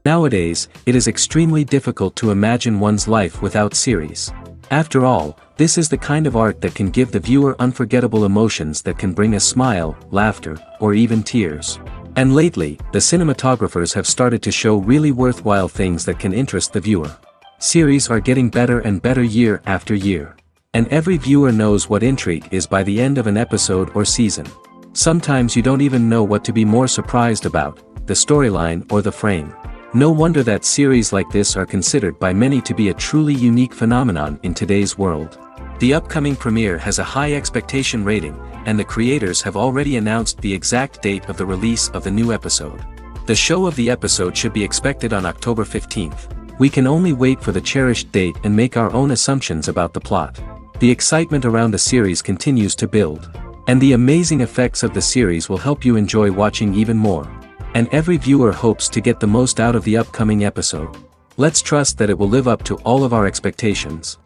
Nowadays, it is extremely difficult to imagine one's life without series. After all, this is the kind of art that can give the viewer unforgettable emotions that can bring a smile, laughter, or even tears. And lately, the cinematographers have started to show really worthwhile things that can interest the viewer. Series are getting better and better year after year. And every viewer knows what intrigue is by the end of an episode or season. Sometimes you don't even know what to be more surprised about, the storyline or the frame. No wonder that series like this are considered by many to be a truly unique phenomenon in today's world. The upcoming premiere has a high expectation rating, and the creators have already announced the exact date of the release of the new episode. The show of the episode should be expected on October 15th. We can only wait for the cherished date and make our own assumptions about the plot. The excitement around the series continues to build. And the amazing effects of the series will help you enjoy watching even more. And every viewer hopes to get the most out of the upcoming episode. Let's trust that it will live up to all of our expectations.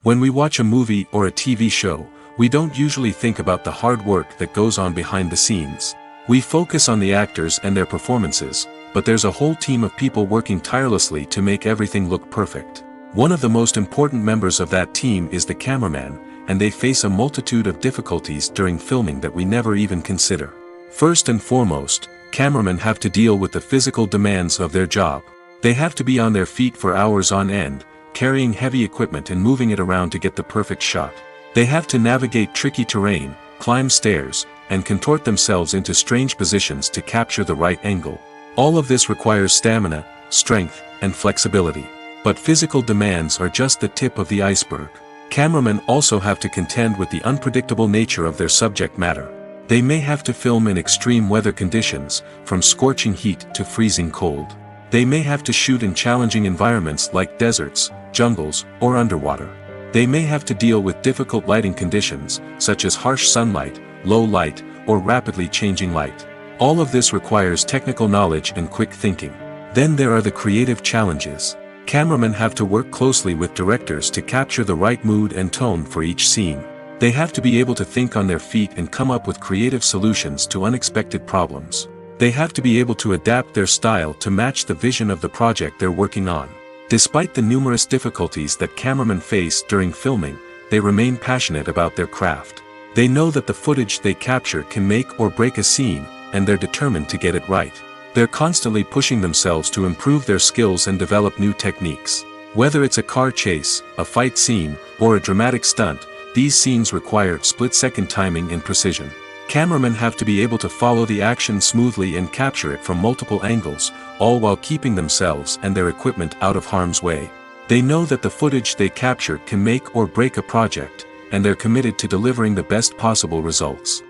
When we watch a movie or a TV show, we don't usually think about the hard work that goes on behind the scenes. We focus on the actors and their performances, but there's a whole team of people working tirelessly to make everything look perfect. One of the most important members of that team is the cameraman, and they face a multitude of difficulties during filming that we never even consider. First and foremost, cameramen have to deal with the physical demands of their job. They have to be on their feet for hours on end, carrying heavy equipment and moving it around to get the perfect shot. They have to navigate tricky terrain, climb stairs, and contort themselves into strange positions to capture the right angle. All of this requires stamina, strength, and flexibility. But physical demands are just the tip of the iceberg. Cameramen also have to contend with the unpredictable nature of their subject matter. They may have to film in extreme weather conditions, from scorching heat to freezing cold. They may have to shoot in challenging environments like deserts, jungles, or underwater. They may have to deal with difficult lighting conditions, such as harsh sunlight, low light, or rapidly changing light. All of this requires technical knowledge and quick thinking. Then there are the creative challenges. Cameramen have to work closely with directors to capture the right mood and tone for each scene. They have to be able to think on their feet and come up with creative solutions to unexpected problems. They have to be able to adapt their style to match the vision of the project they're working on. Despite the numerous difficulties that cameramen face during filming, they remain passionate about their craft. They know that the footage they capture can make or break a scene, and they're determined to get it right. They're constantly pushing themselves to improve their skills and develop new techniques. Whether it's a car chase, a fight scene, or a dramatic stunt, these scenes require split-second timing and precision. Cameramen have to be able to follow the action smoothly and capture it from multiple angles, all while keeping themselves and their equipment out of harm's way. They know that the footage they capture can make or break a project, and they're committed to delivering the best possible results.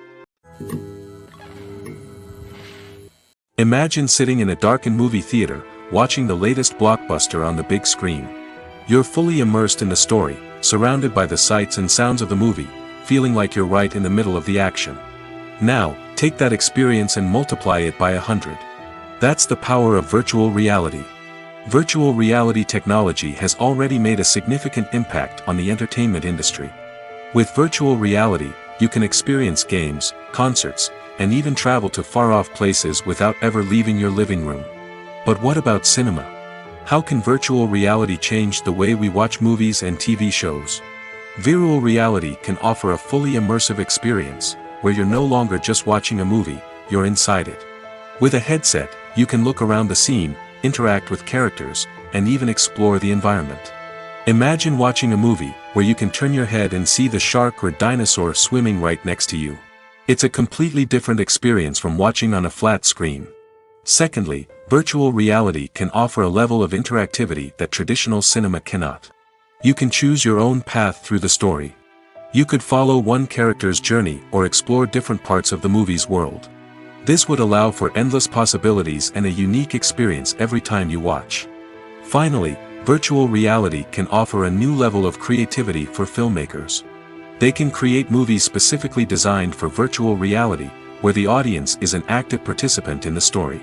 Imagine sitting in a darkened movie theater, watching the latest blockbuster on the big screen. You're fully immersed in the story, surrounded by the sights and sounds of the movie, feeling like you're right in the middle of the action. Now, take that experience and multiply it by 100. That's the power of virtual reality. Virtual reality technology has already made a significant impact on the entertainment industry. With virtual reality, you can experience games, concerts, and even travel to far-off places without ever leaving your living room. But what about cinema? How can virtual reality change the way we watch movies and TV shows? Virtual reality can offer a fully immersive experience, where you're no longer just watching a movie, you're inside it. With a headset, you can look around the scene, interact with characters, and even explore the environment. Imagine watching a movie, where you can turn your head and see the shark or dinosaur swimming right next to you. It's a completely different experience from watching on a flat screen. Secondly, virtual reality can offer a level of interactivity that traditional cinema cannot. You can choose your own path through the story. You could follow one character's journey or explore different parts of the movie's world. This would allow for endless possibilities and a unique experience every time you watch. Finally, virtual reality can offer a new level of creativity for filmmakers. They can create movies specifically designed for virtual reality, where the audience is an active participant in the story.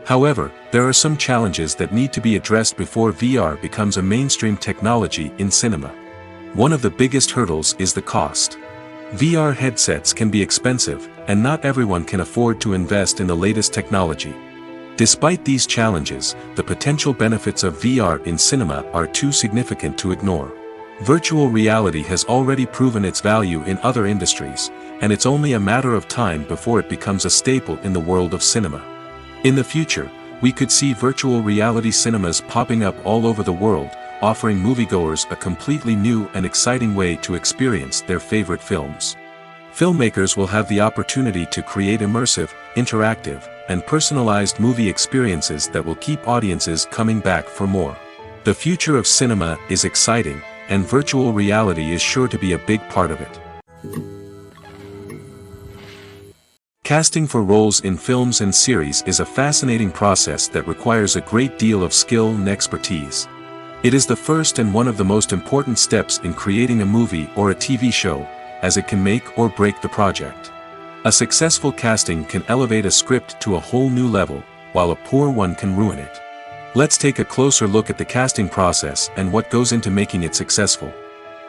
However, there are some challenges that need to be addressed before VR becomes a mainstream technology in cinema. One of the biggest hurdles is the cost. VR headsets can be expensive, and not everyone can afford to invest in the latest technology. Despite these challenges, the potential benefits of VR in cinema are too significant to ignore. Virtual reality has already proven its value in other industries, and it's only a matter of time before it becomes a staple in the world of cinema. In the future, we could see virtual reality cinemas popping up all over the world, offering moviegoers a completely new and exciting way to experience their favorite films. Filmmakers will have the opportunity to create immersive, interactive, and personalized movie experiences that will keep audiences coming back for more. The future of cinema is exciting, and virtual reality is sure to be a big part of it. Casting for roles in films and series is a fascinating process that requires a great deal of skill and expertise. It is the first and one of the most important steps in creating a movie or a TV show, as it can make or break the project. A successful casting can elevate a script to a whole new level, while a poor one can ruin it. Let's take a closer look at the casting process and what goes into making it successful.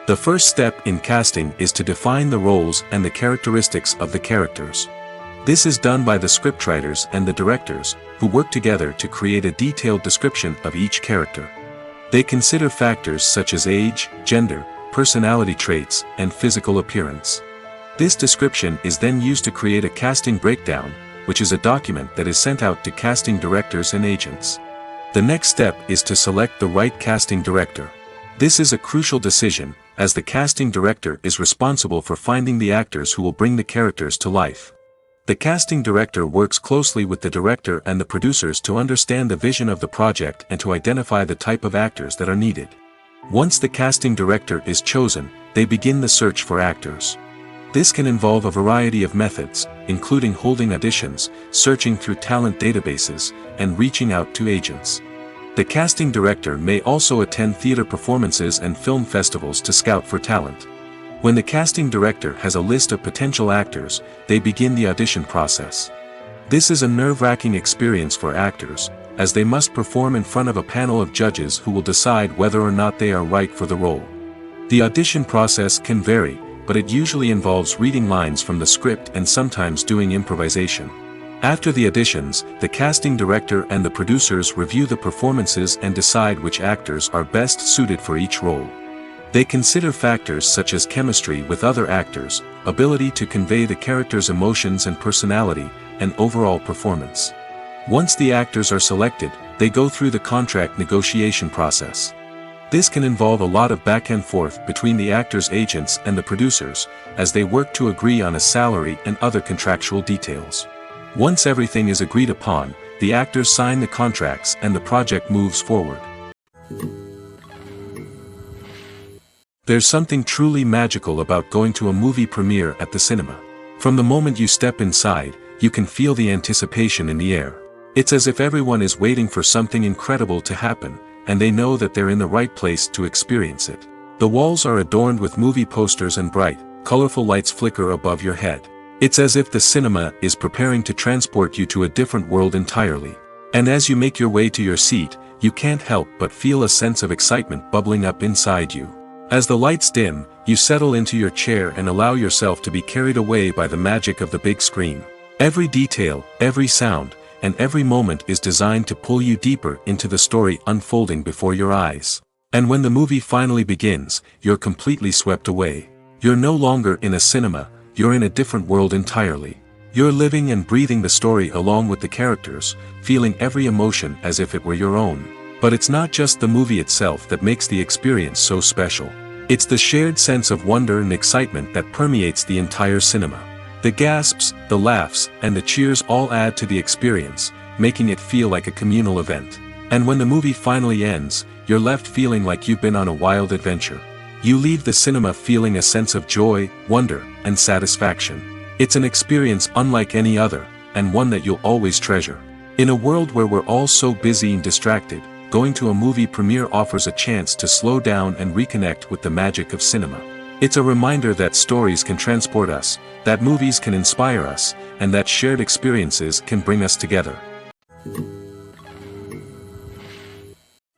The first step in casting is to define the roles and the characteristics of the characters. This is done by the scriptwriters and the directors, who work together to create a detailed description of each character. They consider factors such as age, gender, personality traits, and physical appearance. This description is then used to create a casting breakdown, which is a document that is sent out to casting directors and agents. The next step is to select the right casting director. This is a crucial decision, as the casting director is responsible for finding the actors who will bring the characters to life. The casting director works closely with the director and the producers to understand the vision of the project and to identify the type of actors that are needed. Once the casting director is chosen, they begin the search for actors. This can involve a variety of methods, including holding auditions, searching through talent databases, and reaching out to agents. The casting director may also attend theater performances and film festivals to scout for talent. When the casting director has a list of potential actors, they begin the audition process. This is a nerve-wracking experience for actors, as they must perform in front of a panel of judges who will decide whether or not they are right for the role. The audition process can vary, but it usually involves reading lines from the script and sometimes doing improvisation. After the auditions, the casting director and the producers review the performances and decide which actors are best suited for each role. They consider factors such as chemistry with other actors, ability to convey the character's emotions and personality, and overall performance. Once the actors are selected, they go through the contract negotiation process. This can involve a lot of back and forth between the actors' agents and the producers, as they work to agree on a salary and other contractual details. Once everything is agreed upon, the actors sign the contracts and the project moves forward. There's something truly magical about going to a movie premiere at the cinema. From the moment you step inside, you can feel the anticipation in the air. It's as if everyone is waiting for something incredible to happen, and they know that they're in the right place to experience it. The walls are adorned with movie posters and bright, colorful lights flicker above your head. It's as if the cinema is preparing to transport you to a different world entirely. And as you make your way to your seat, you can't help but feel a sense of excitement bubbling up inside you. As the lights dim, you settle into your chair and allow yourself to be carried away by the magic of the big screen. Every detail, every sound, and every moment is designed to pull you deeper into the story unfolding before your eyes. And when the movie finally begins, you're completely swept away. You're no longer in a cinema, you're in a different world entirely. You're living and breathing the story along with the characters, feeling every emotion as if it were your own. But it's not just the movie itself that makes the experience so special. It's the shared sense of wonder and excitement that permeates the entire cinema. The gasps, the laughs, and the cheers all add to the experience, making it feel like a communal event. And when the movie finally ends, you're left feeling like you've been on a wild adventure. You leave the cinema feeling a sense of joy, wonder, and satisfaction. It's an experience unlike any other, and one that you'll always treasure. In a world where we're all so busy and distracted, going to a movie premiere offers a chance to slow down and reconnect with the magic of cinema. It's a reminder that stories can transport us, that movies can inspire us, and that shared experiences can bring us together.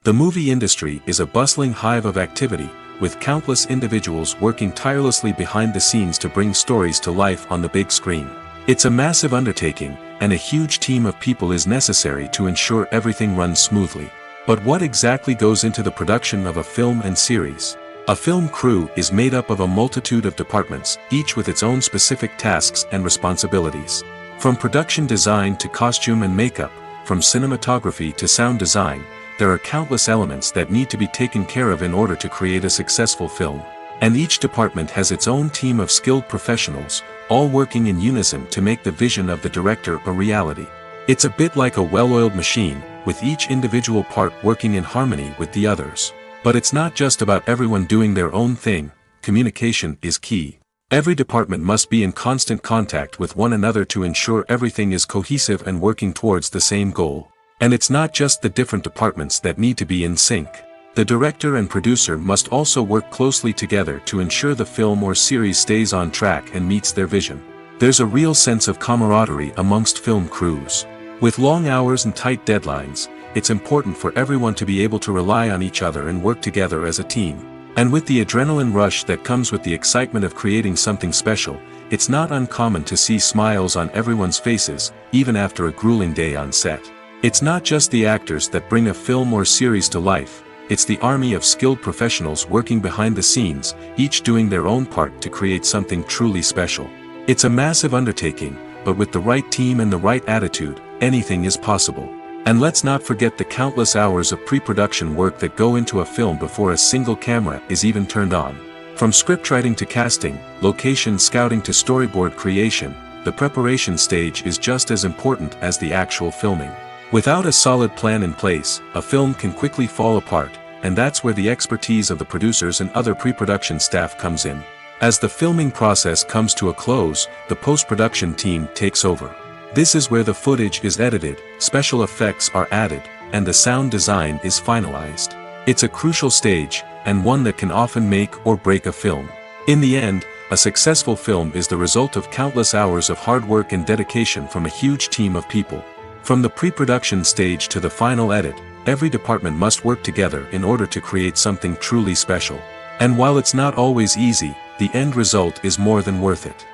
The movie industry is a bustling hive of activity, with countless individuals working tirelessly behind the scenes to bring stories to life on the big screen. It's a massive undertaking, and a huge team of people is necessary to ensure everything runs smoothly. But what exactly goes into the production of a film and series? A film crew is made up of a multitude of departments, each with its own specific tasks and responsibilities. From production design to costume and makeup, from cinematography to sound design, there are countless elements that need to be taken care of in order to create a successful film. And each department has its own team of skilled professionals, all working in unison to make the vision of the director a reality. It's a bit like a well-oiled machine, with each individual part working in harmony with the others. But it's not just about everyone doing their own thing. Communication is key. Every department must be in constant contact with one another to ensure everything is cohesive and working towards the same goal. And it's not just the different departments that need to be in sync. The director and producer must also work closely together to ensure the film or series stays on track and meets their vision. There's a real sense of camaraderie amongst film crews. With long hours and tight deadlines, it's important for everyone to be able to rely on each other and work together as a team. And with the adrenaline rush that comes with the excitement of creating something special, it's not uncommon to see smiles on everyone's faces, even after a grueling day on set. It's not just the actors that bring a film or series to life, it's the army of skilled professionals working behind the scenes, each doing their own part to create something truly special. It's a massive undertaking, but with the right team and the right attitude, anything is possible. And let's not forget the countless hours of pre-production work that go into a film before a single camera is even turned on. From scriptwriting to casting, location scouting to storyboard creation, the preparation stage is just as important as the actual filming. Without a solid plan in place, a film can quickly fall apart, and that's where the expertise of the producers and other pre-production staff comes in. As the filming process comes to a close, the post-production team takes over. This is where the footage is edited, special effects are added, and the sound design is finalized. It's a crucial stage, and one that can often make or break a film. In the end, a successful film is the result of countless hours of hard work and dedication from a huge team of people. From the pre-production stage to the final edit, every department must work together in order to create something truly special. And while it's not always easy, the end result is more than worth it.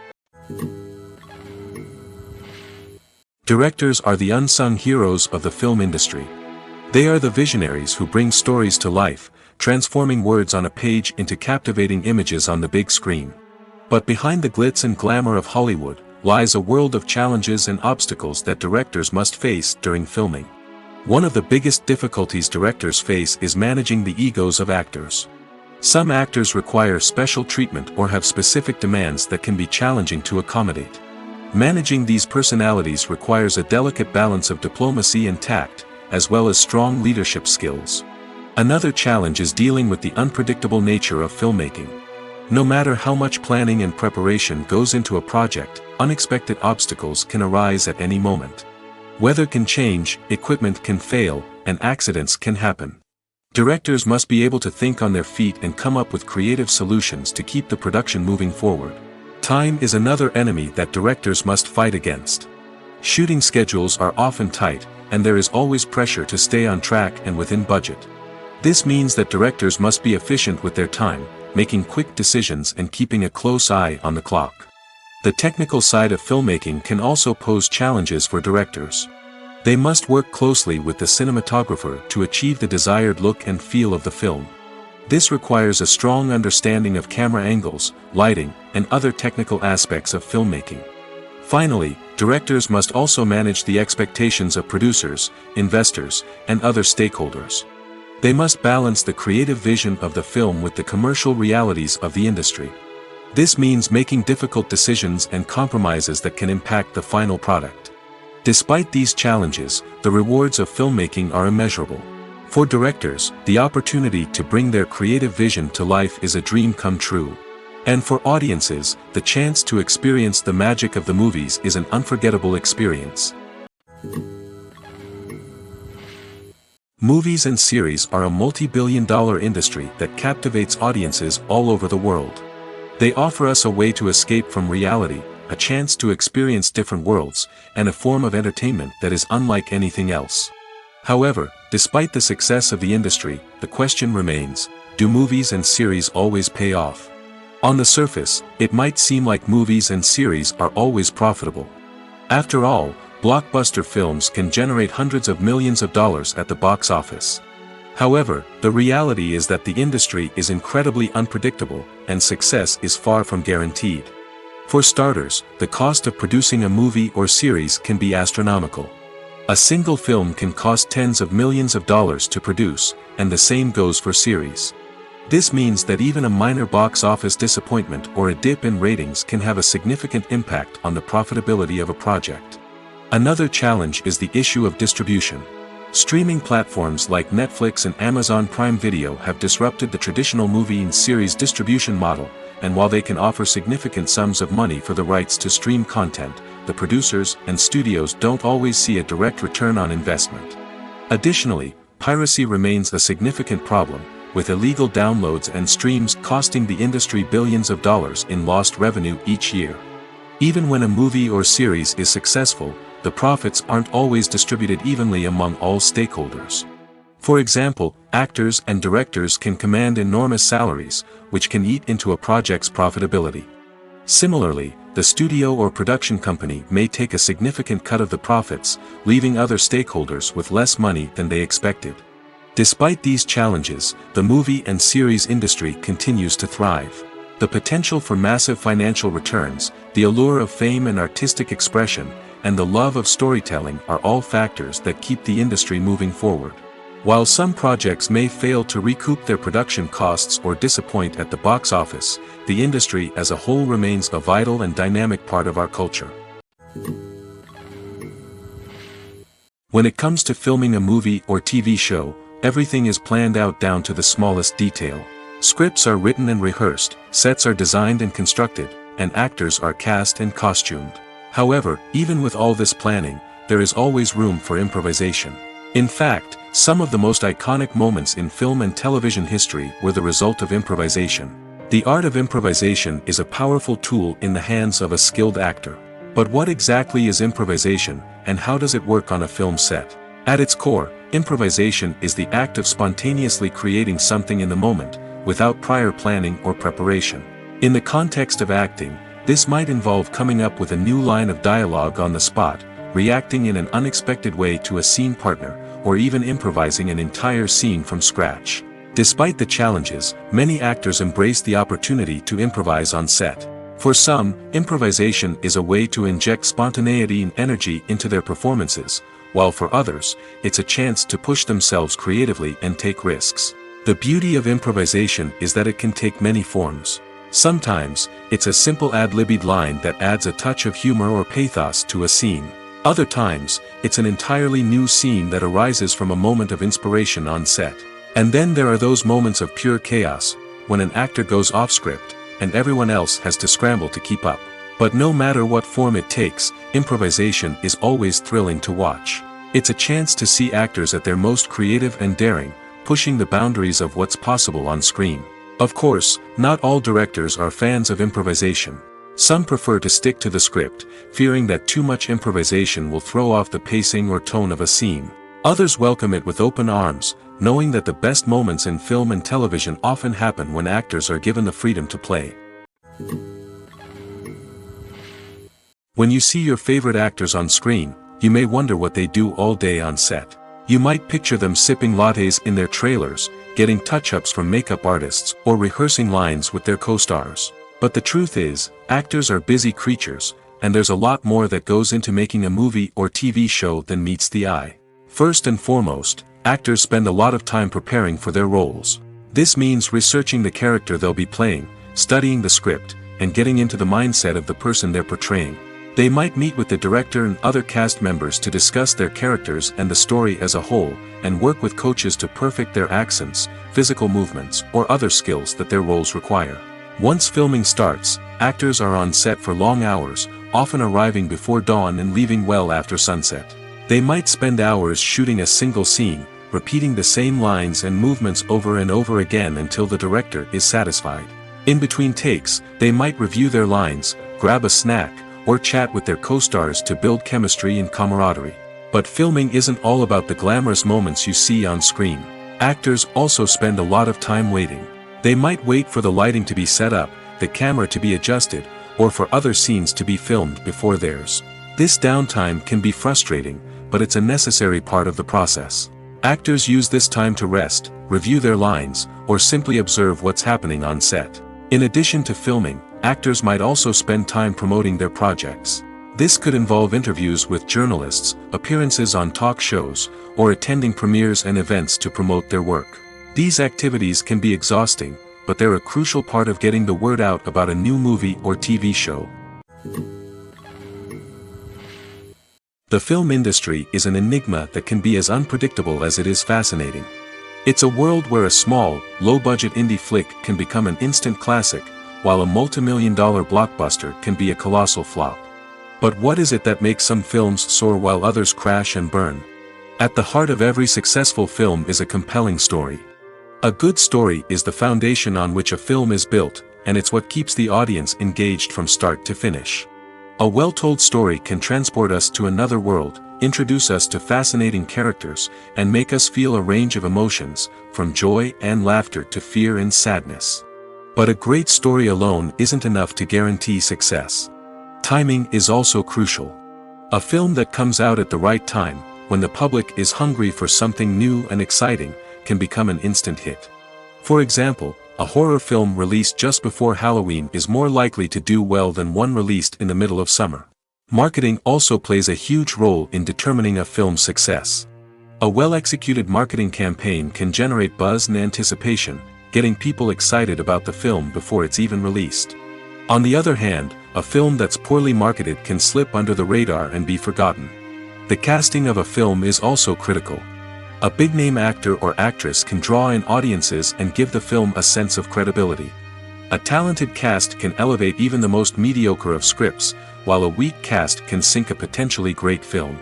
Directors are the unsung heroes of the film industry. They are the visionaries who bring stories to life, transforming words on a page into captivating images on the big screen. But behind the glitz and glamour of Hollywood, lies a world of challenges and obstacles that directors must face during filming. One of the biggest difficulties directors face is managing the egos of actors. Some actors require special treatment or have specific demands that can be challenging to accommodate. Managing these personalities requires a delicate balance of diplomacy and tact, as well as strong leadership skills. Another challenge is dealing with the unpredictable nature of filmmaking. No matter how much planning and preparation goes into a project, unexpected obstacles can arise at any moment. Weather can change, equipment can fail, and accidents can happen. Directors must be able to think on their feet and come up with creative solutions to keep the production moving forward. Time is another enemy that directors must fight against. Shooting schedules are often tight, and there is always pressure to stay on track and within budget. This means that directors must be efficient with their time, making quick decisions and keeping a close eye on the clock. The technical side of filmmaking can also pose challenges for directors. They must work closely with the cinematographer to achieve the desired look and feel of the film. This requires a strong understanding of camera angles, lighting, and other technical aspects of filmmaking. Finally, directors must also manage the expectations of producers, investors, and other stakeholders. They must balance the creative vision of the film with the commercial realities of the industry. This means making difficult decisions and compromises that can impact the final product. Despite these challenges, the rewards of filmmaking are immeasurable. For directors, the opportunity to bring their creative vision to life is a dream come true. And for audiences, the chance to experience the magic of the movies is an unforgettable experience. Movies and series are a multi-billion-dollar industry that captivates audiences all over the world. They offer us a way to escape from reality, a chance to experience different worlds, and a form of entertainment that is unlike anything else. However, despite the success of the industry, the question remains, do movies and series always pay off? On the surface, it might seem like movies and series are always profitable. After all, blockbuster films can generate hundreds of millions of dollars at the box office. However, the reality is that the industry is incredibly unpredictable, and success is far from guaranteed. For starters, the cost of producing a movie or series can be astronomical. A single film can cost tens of millions of dollars to produce, and the same goes for series. This means that even a minor box office disappointment or a dip in ratings can have a significant impact on the profitability of a project. Another challenge is the issue of distribution. Streaming platforms like Netflix and Amazon Prime Video have disrupted the traditional movie and series distribution model, and while they can offer significant sums of money for the rights to stream content, the producers and studios don't always see a direct return on investment. Additionally, piracy remains a significant problem, with illegal downloads and streams costing the industry billions of dollars in lost revenue each year. Even when a movie or series is successful, the profits aren't always distributed evenly among all stakeholders. For example, actors and directors can command enormous salaries, which can eat into a project's profitability. Similarly, the studio or production company may take a significant cut of the profits, leaving other stakeholders with less money than they expected. Despite these challenges, the movie and series industry continues to thrive. The potential for massive financial returns, the allure of fame and artistic expression, and the love of storytelling are all factors that keep the industry moving forward. While some projects may fail to recoup their production costs or disappoint at the box office, the industry as a whole remains a vital and dynamic part of our culture. When it comes to filming a movie or TV show, everything is planned out down to the smallest detail. Scripts are written and rehearsed, sets are designed and constructed, and actors are cast and costumed. However, even with all this planning, there is always room for improvisation. In fact, some of the most iconic moments in film and television history were the result of improvisation. The art of improvisation is a powerful tool in the hands of a skilled actor. But what exactly is improvisation, and how does it work on a film set? At its core, improvisation is the act of spontaneously creating something in the moment, without prior planning or preparation. In the context of acting, this might involve coming up with a new line of dialogue on the spot, reacting in an unexpected way to a scene partner, or even improvising an entire scene from scratch. Despite the challenges, many actors embrace the opportunity to improvise on set. For some, improvisation is a way to inject spontaneity and energy into their performances, while for others, it's a chance to push themselves creatively and take risks. The beauty of improvisation is that it can take many forms. Sometimes, it's a simple ad-libbed line that adds a touch of humor or pathos to a scene. Other times, it's an entirely new scene that arises from a moment of inspiration on set. And then there are those moments of pure chaos, when an actor goes off script, and everyone else has to scramble to keep up. But no matter what form it takes, improvisation is always thrilling to watch. It's a chance to see actors at their most creative and daring, pushing the boundaries of what's possible on screen. Of course, not all directors are fans of improvisation. Some prefer to stick to the script, fearing that too much improvisation will throw off the pacing or tone of a scene. Others welcome it with open arms, knowing that the best moments in film and television often happen when actors are given the freedom to play. When you see your favorite actors on screen, you may wonder what they do all day on set. You might picture them sipping lattes in their trailers, getting touch-ups from makeup artists, or rehearsing lines with their co-stars. But the truth is, actors are busy creatures, and there's a lot more that goes into making a movie or TV show than meets the eye. First and foremost, actors spend a lot of time preparing for their roles. This means researching the character they'll be playing, studying the script, and getting into the mindset of the person they're portraying. They might meet with the director and other cast members to discuss their characters and the story as a whole, and work with coaches to perfect their accents, physical movements, or other skills that their roles require. Once filming starts, actors are on set for long hours, often arriving before dawn and leaving well after sunset. They might spend hours shooting a single scene, repeating the same lines and movements over and over again until the director is satisfied. In between takes, they might review their lines, grab a snack, or chat with their co-stars to build chemistry and camaraderie. But filming isn't all about the glamorous moments you see on screen. Actors also spend a lot of time waiting. They might wait for the lighting to be set up, the camera to be adjusted, or for other scenes to be filmed before theirs. This downtime can be frustrating, but it's a necessary part of the process. Actors use this time to rest, review their lines, or simply observe what's happening on set. In addition to filming, actors might also spend time promoting their projects. This could involve interviews with journalists, appearances on talk shows, or attending premieres and events to promote their work. These activities can be exhausting, but they're a crucial part of getting the word out about a new movie or TV show. The film industry is an enigma that can be as unpredictable as it is fascinating. It's a world where a small, low-budget indie flick can become an instant classic, while a multi-million-dollar blockbuster can be a colossal flop. But what is it that makes some films soar while others crash and burn? At the heart of every successful film is a compelling story. A good story is the foundation on which a film is built, and it's what keeps the audience engaged from start to finish. A well-told story can transport us to another world, introduce us to fascinating characters, and make us feel a range of emotions, from joy and laughter to fear and sadness. But a great story alone isn't enough to guarantee success. Timing is also crucial. A film that comes out at the right time, when the public is hungry for something new and exciting, can become an instant hit. For example, a horror film released just before Halloween is more likely to do well than one released in the middle of summer. Marketing also plays a huge role in determining a film's success. A well-executed marketing campaign can generate buzz and anticipation, getting people excited about the film before it's even released. On the other hand, a film that's poorly marketed can slip under the radar and be forgotten. The casting of a film is also critical. A big-name actor or actress can draw in audiences and give the film a sense of credibility. A talented cast can elevate even the most mediocre of scripts, while a weak cast can sink a potentially great film.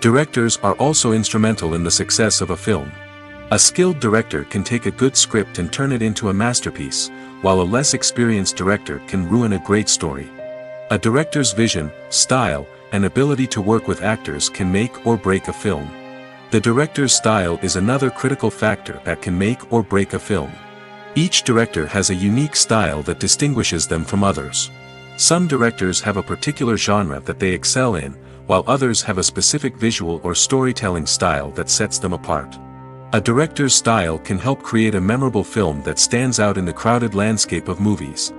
Directors are also instrumental in the success of a film. A skilled director can take a good script and turn it into a masterpiece, while a less experienced director can ruin a great story. A director's vision, style, and ability to work with actors can make or break a film. The director's style is another critical factor that can make or break a film. Each director has a unique style that distinguishes them from others. Some directors have a particular genre that they excel in, while others have a specific visual or storytelling style that sets them apart. A director's style can help create a memorable film that stands out in the crowded landscape of movies.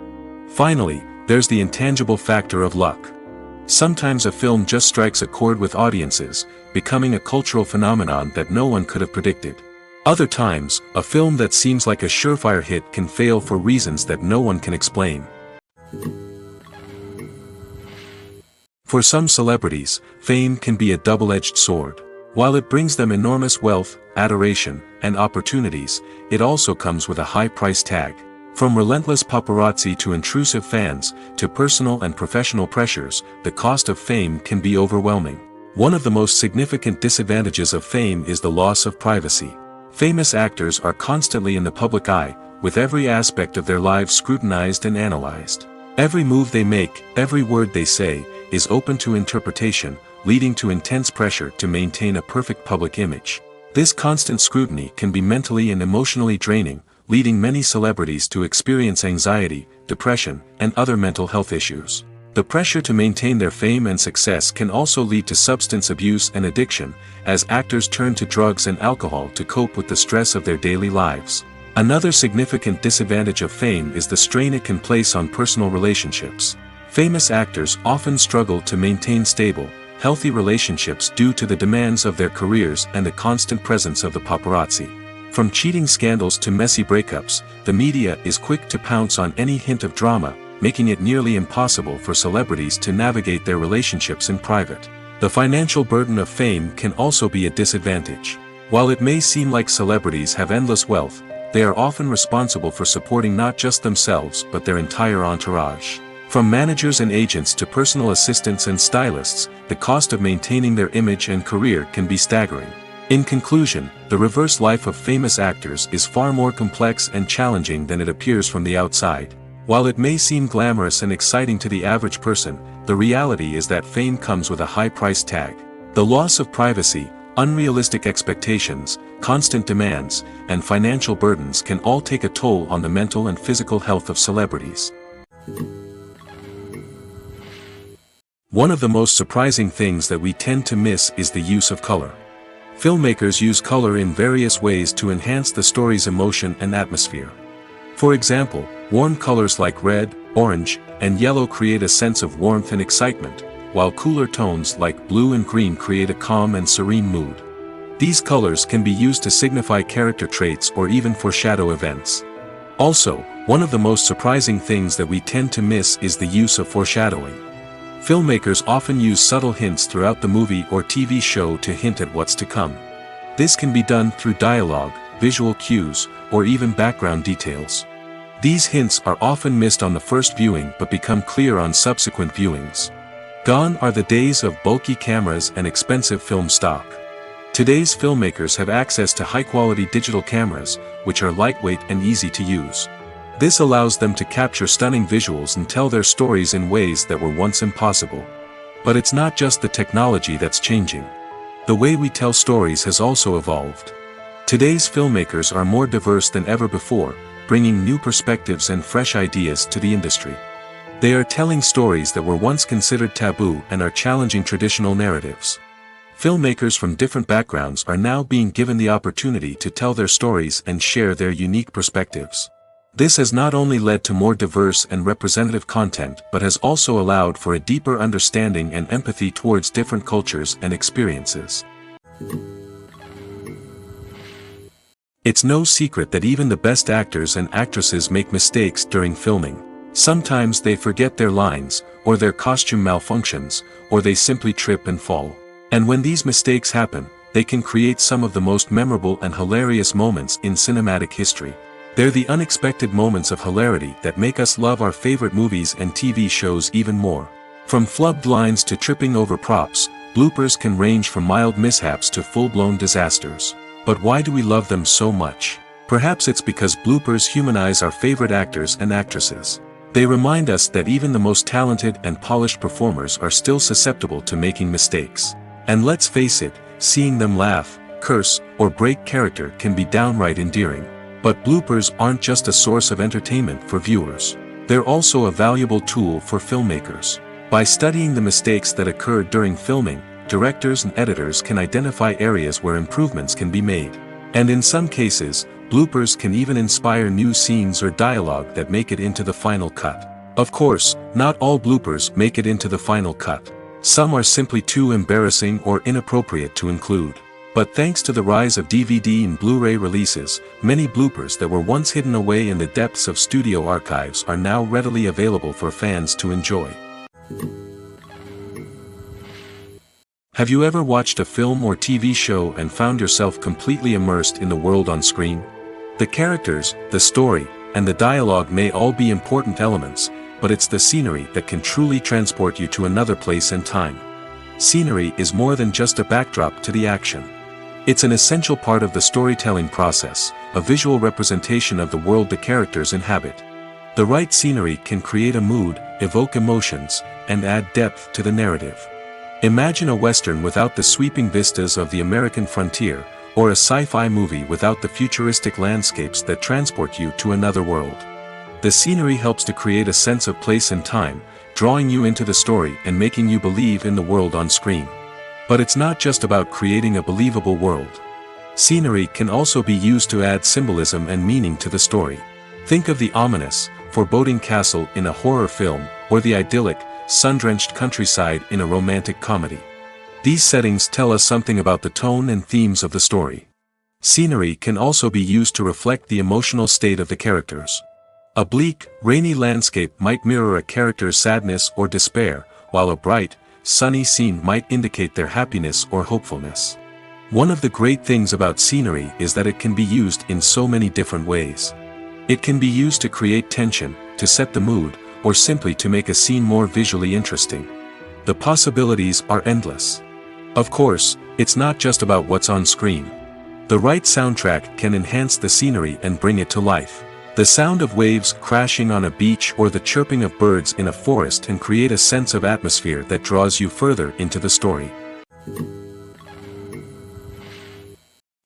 Finally, there's the intangible factor of luck. Sometimes a film just strikes a chord with audiences, becoming a cultural phenomenon that no one could have predicted. Other times, a film that seems like a surefire hit can fail for reasons that no one can explain. For some celebrities, fame can be a double-edged sword. While it brings them enormous wealth, adoration, and opportunities, it also comes with a high price tag. From relentless paparazzi to intrusive fans, to personal and professional pressures, the cost of fame can be overwhelming. One of the most significant disadvantages of fame is the loss of privacy. Famous actors are constantly in the public eye, with every aspect of their lives scrutinized and analyzed. Every move they make, every word they say, is open to interpretation, leading to intense pressure to maintain a perfect public image. This constant scrutiny can be mentally and emotionally draining, leading many celebrities to experience anxiety, depression, and other mental health issues. The pressure to maintain their fame and success can also lead to substance abuse and addiction, as actors turn to drugs and alcohol to cope with the stress of their daily lives. Another significant disadvantage of fame is the strain it can place on personal relationships. Famous actors often struggle to maintain stable, healthy relationships due to the demands of their careers and the constant presence of the paparazzi. From cheating scandals to messy breakups, the media is quick to pounce on any hint of drama, making it nearly impossible for celebrities to navigate their relationships in private. The financial burden of fame can also be a disadvantage. While it may seem like celebrities have endless wealth, they are often responsible for supporting not just themselves but their entire entourage. From managers and agents to personal assistants and stylists, the cost of maintaining their image and career can be staggering. In conclusion, the reverse life of famous actors is far more complex and challenging than it appears from the outside. While it may seem glamorous and exciting to the average person, the reality is that fame comes with a high price tag. The loss of privacy, unrealistic expectations, constant demands, and financial burdens can all take a toll on the mental and physical health of celebrities. One of the most surprising things that we tend to miss is the use of color. Filmmakers use color in various ways to enhance the story's emotion and atmosphere. For example, warm colors like red, orange, and yellow create a sense of warmth and excitement, while cooler tones like blue and green create a calm and serene mood. These colors can be used to signify character traits or even foreshadow events. Also, one of the most surprising things that we tend to miss is the use of foreshadowing. Filmmakers often use subtle hints throughout the movie or TV show to hint at what's to come. This can be done through dialogue, visual cues, or even background details. These hints are often missed on the first viewing but become clear on subsequent viewings. Gone are the days of bulky cameras and expensive film stock. Today's filmmakers have access to high-quality digital cameras, which are lightweight and easy to use. This allows them to capture stunning visuals and tell their stories in ways that were once impossible. But it's not just the technology that's changing. The way we tell stories has also evolved. Today's filmmakers are more diverse than ever before, bringing new perspectives and fresh ideas to the industry. They are telling stories that were once considered taboo and are challenging traditional narratives. Filmmakers from different backgrounds are now being given the opportunity to tell their stories and share their unique perspectives. This has not only led to more diverse and representative content but has also allowed for a deeper understanding and empathy towards different cultures and experiences. It's no secret that even the best actors and actresses make mistakes during filming. Sometimes they forget their lines, or their costume malfunctions, or they simply trip and fall. And when these mistakes happen, they can create some of the most memorable and hilarious moments in cinematic history. They're the unexpected moments of hilarity that make us love our favorite movies and TV shows even more. From flubbed lines to tripping over props, bloopers can range from mild mishaps to full-blown disasters. But why do we love them so much? Perhaps it's because bloopers humanize our favorite actors and actresses. They remind us that even the most talented and polished performers are still susceptible to making mistakes. And let's face it, seeing them laugh, curse, or break character can be downright endearing. But bloopers aren't just a source of entertainment for viewers. They're also a valuable tool for filmmakers. By studying the mistakes that occurred during filming, directors and editors can identify areas where improvements can be made. And in some cases, bloopers can even inspire new scenes or dialogue that make it into the final cut. Of course, not all bloopers make it into the final cut. Some are simply too embarrassing or inappropriate to include. But thanks to the rise of DVD and Blu-ray releases, many bloopers that were once hidden away in the depths of studio archives are now readily available for fans to enjoy. Have you ever watched a film or TV show and found yourself completely immersed in the world on screen? The characters, the story, and the dialogue may all be important elements, but it's the scenery that can truly transport you to another place and time. Scenery is more than just a backdrop to the action. It's an essential part of the storytelling process, a visual representation of the world the characters inhabit. The right scenery can create a mood, evoke emotions, and add depth to the narrative. Imagine a Western without the sweeping vistas of the American frontier, or a sci-fi movie without the futuristic landscapes that transport you to another world. The scenery helps to create a sense of place and time, drawing you into the story and making you believe in the world on screen. But it's not just about creating a believable world. Scenery can also be used to add symbolism and meaning to the story. Think of the ominous, foreboding castle in a horror film, or the idyllic, sun-drenched countryside in a romantic comedy. These settings tell us something about the tone and themes of the story. Scenery can also be used to reflect the emotional state of the characters. A bleak, rainy landscape might mirror a character's sadness or despair, while a bright, sunny scene might indicate their happiness or hopefulness. One of the great things about scenery is that it can be used in so many different ways. It can be used to create tension, to set the mood, or simply to make a scene more visually interesting. The possibilities are endless. Of course, it's not just about what's on screen. The right soundtrack can enhance the scenery and bring it to life. The sound of waves crashing on a beach or the chirping of birds in a forest can create a sense of atmosphere that draws you further into the story.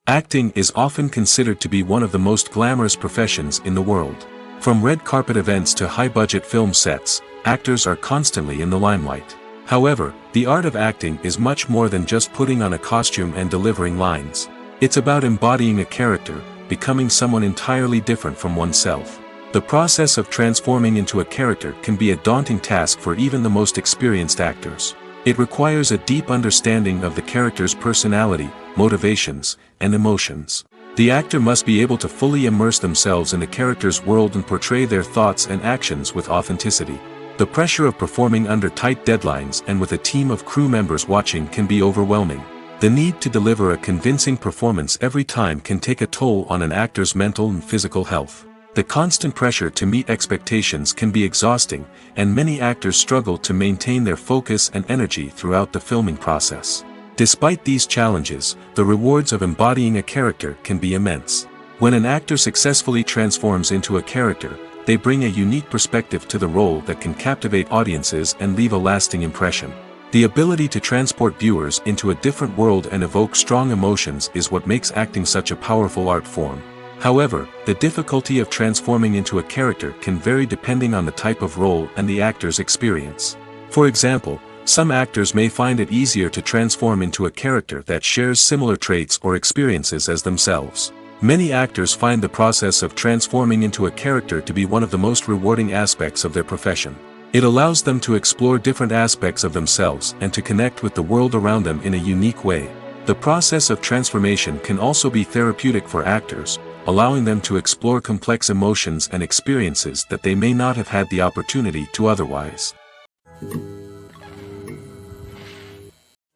Acting is often considered to be one of the most glamorous professions in the world. From red carpet events to high-budget film sets, actors are constantly in the limelight. However, the art of acting is much more than just putting on a costume and delivering lines. It's about embodying a character, becoming someone entirely different from oneself. The process of transforming into a character can be a daunting task for even the most experienced actors. It requires a deep understanding of the character's personality, motivations, and emotions. The actor must be able to fully immerse themselves in the character's world and portray their thoughts and actions with authenticity. The pressure of performing under tight deadlines and with a team of crew members watching can be overwhelming. The need to deliver a convincing performance every time can take a toll on an actor's mental and physical health. The constant pressure to meet expectations can be exhausting, and many actors struggle to maintain their focus and energy throughout the filming process. Despite these challenges, the rewards of embodying a character can be immense. When an actor successfully transforms into a character, they bring a unique perspective to the role that can captivate audiences and leave a lasting impression. The ability to transport viewers into a different world and evoke strong emotions is what makes acting such a powerful art form. However, the difficulty of transforming into a character can vary depending on the type of role and the actor's experience. For example, some actors may find it easier to transform into a character that shares similar traits or experiences as themselves. Many actors find the process of transforming into a character to be one of the most rewarding aspects of their profession. It allows them to explore different aspects of themselves and to connect with the world around them in a unique way. The process of transformation can also be therapeutic for actors, allowing them to explore complex emotions and experiences that they may not have had the opportunity to otherwise.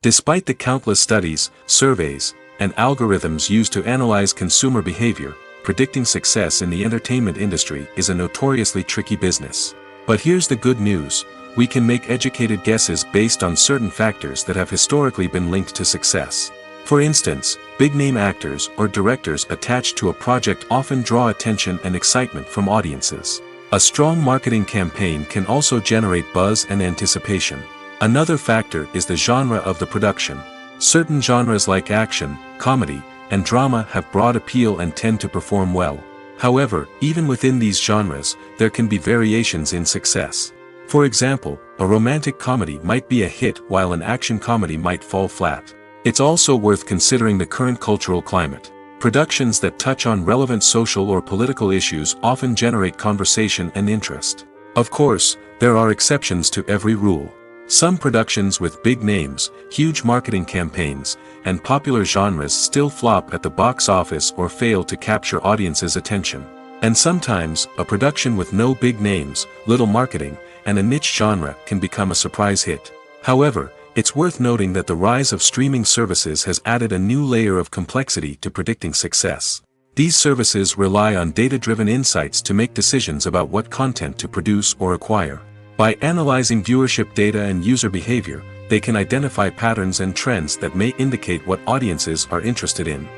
Despite the countless studies, surveys, and algorithms used to analyze consumer behavior, predicting success in the entertainment industry is a notoriously tricky business. But here's the good news: we can make educated guesses based on certain factors that have historically been linked to success. For instance, big-name actors or directors attached to a project often draw attention and excitement from audiences. A strong marketing campaign can also generate buzz and anticipation. Another factor is the genre of the production. Certain genres like action, comedy, and drama have broad appeal and tend to perform well. However, even within these genres, there can be variations in success. For example, a romantic comedy might be a hit while an action comedy might fall flat. It's also worth considering the current cultural climate. Productions that touch on relevant social or political issues often generate conversation and interest. Of course, there are exceptions to every rule. Some productions with big names, huge marketing campaigns, and popular genres still flop at the box office or fail to capture audiences' attention. And sometimes, a production with no big names, little marketing, and a niche genre can become a surprise hit. However, it's worth noting that the rise of streaming services has added a new layer of complexity to predicting success. These services rely on data-driven insights to make decisions about what content to produce or acquire. By analyzing viewership data and user behavior, they can identify patterns and trends that may indicate what audiences are interested in.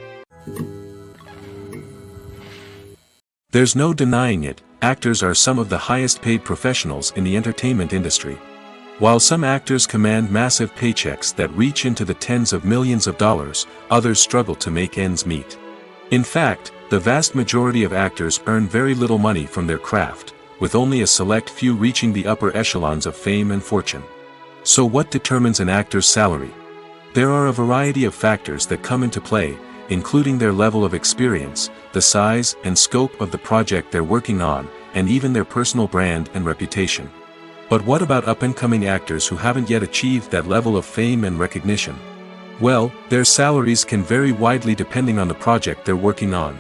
There's no denying it, actors are some of the highest-paid professionals in the entertainment industry. While some actors command massive paychecks that reach into the tens of millions of dollars, others struggle to make ends meet. In fact, the vast majority of actors earn very little money from their craft, with only a select few reaching the upper echelons of fame and fortune. So what determines an actor's salary? There are a variety of factors that come into play, including their level of experience, the size and scope of the project they're working on, and even their personal brand and reputation. But what about up-and-coming actors who haven't yet achieved that level of fame and recognition? Well, their salaries can vary widely depending on the project they're working on.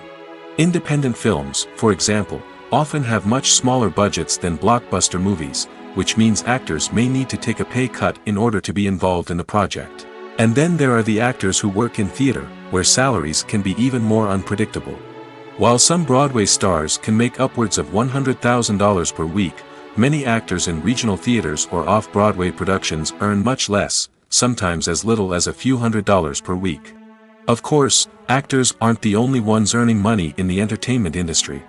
Independent films, for example, often have much smaller budgets than blockbuster movies, which means actors may need to take a pay cut in order to be involved in the project. And then there are the actors who work in theater, where salaries can be even more unpredictable. While some Broadway stars can make upwards of $100,000 per week, many actors in regional theaters or off-Broadway productions earn much less, sometimes as little as a few $100s per week. Of course, actors aren't the only ones earning money in the entertainment industry.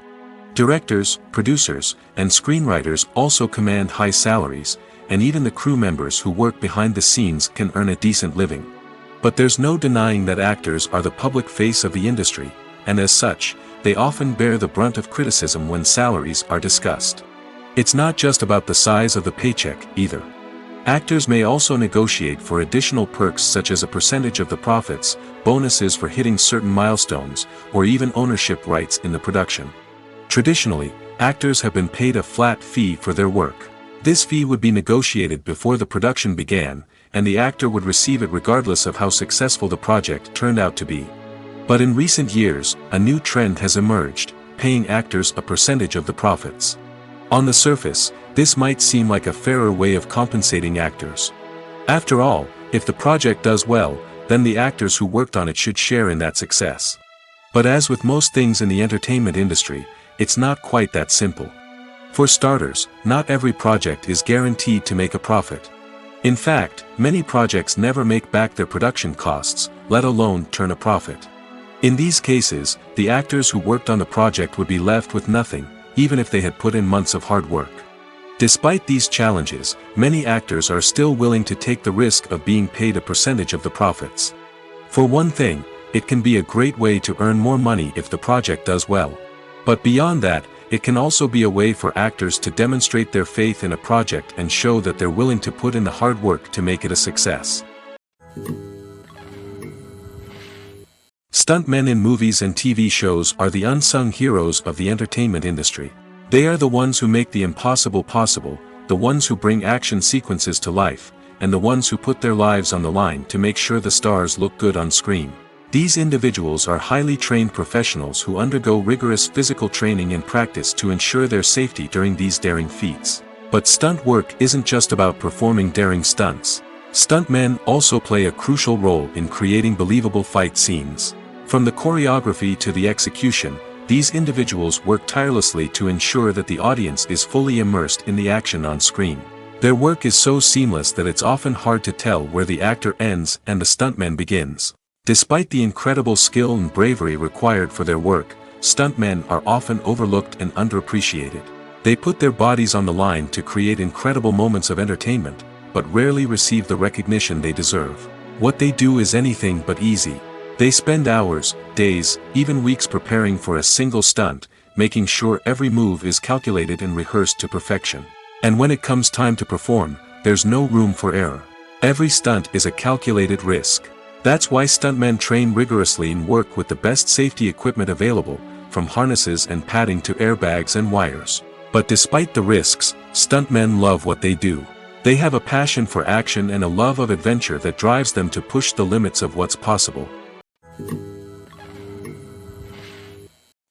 Directors, producers, and screenwriters also command high salaries, and even the crew members who work behind the scenes can earn a decent living. But there's no denying that actors are the public face of the industry, and as such, they often bear the brunt of criticism when salaries are discussed. It's not just about the size of the paycheck, either. Actors may also negotiate for additional perks such as a percentage of the profits, bonuses for hitting certain milestones, or even ownership rights in the production. Traditionally, actors have been paid a flat fee for their work. This fee would be negotiated before the production began, and the actor would receive it regardless of how successful the project turned out to be. But in recent years, a new trend has emerged, paying actors a percentage of the profits. On the surface, this might seem like a fairer way of compensating actors. After all, if the project does well, then the actors who worked on it should share in that success. But as with most things in the entertainment industry, it's not quite that simple. For starters, not every project is guaranteed to make a profit. In fact, many projects never make back their production costs, let alone turn a profit. In these cases, the actors who worked on the project would be left with nothing, even if they had put in months of hard work. Despite these challenges, many actors are still willing to take the risk of being paid a percentage of the profits. For one thing, it can be a great way to earn more money if the project does well. But beyond that, it can also be a way for actors to demonstrate their faith in a project and show that they're willing to put in the hard work to make it a success. Stuntmen in movies and TV shows are the unsung heroes of the entertainment industry. They are the ones who make the impossible possible, the ones who bring action sequences to life, and the ones who put their lives on the line to make sure the stars look good on screen. These individuals are highly trained professionals who undergo rigorous physical training and practice to ensure their safety during these daring feats. But stunt work isn't just about performing daring stunts. Stuntmen also play a crucial role in creating believable fight scenes. From the choreography to the execution, these individuals work tirelessly to ensure that the audience is fully immersed in the action on screen. Their work is so seamless that it's often hard to tell where the actor ends and the stuntman begins. Despite the incredible skill and bravery required for their work, stuntmen are often overlooked and underappreciated. They put their bodies on the line to create incredible moments of entertainment, but rarely receive the recognition they deserve. What they do is anything but easy. They spend hours, days, even weeks preparing for a single stunt, making sure every move is calculated and rehearsed to perfection. And when it comes time to perform, there's no room for error. Every stunt is a calculated risk. That's why stuntmen train rigorously and work with the best safety equipment available, from harnesses and padding to airbags and wires. But despite the risks, stuntmen love what they do. They have a passion for action and a love of adventure that drives them to push the limits of what's possible.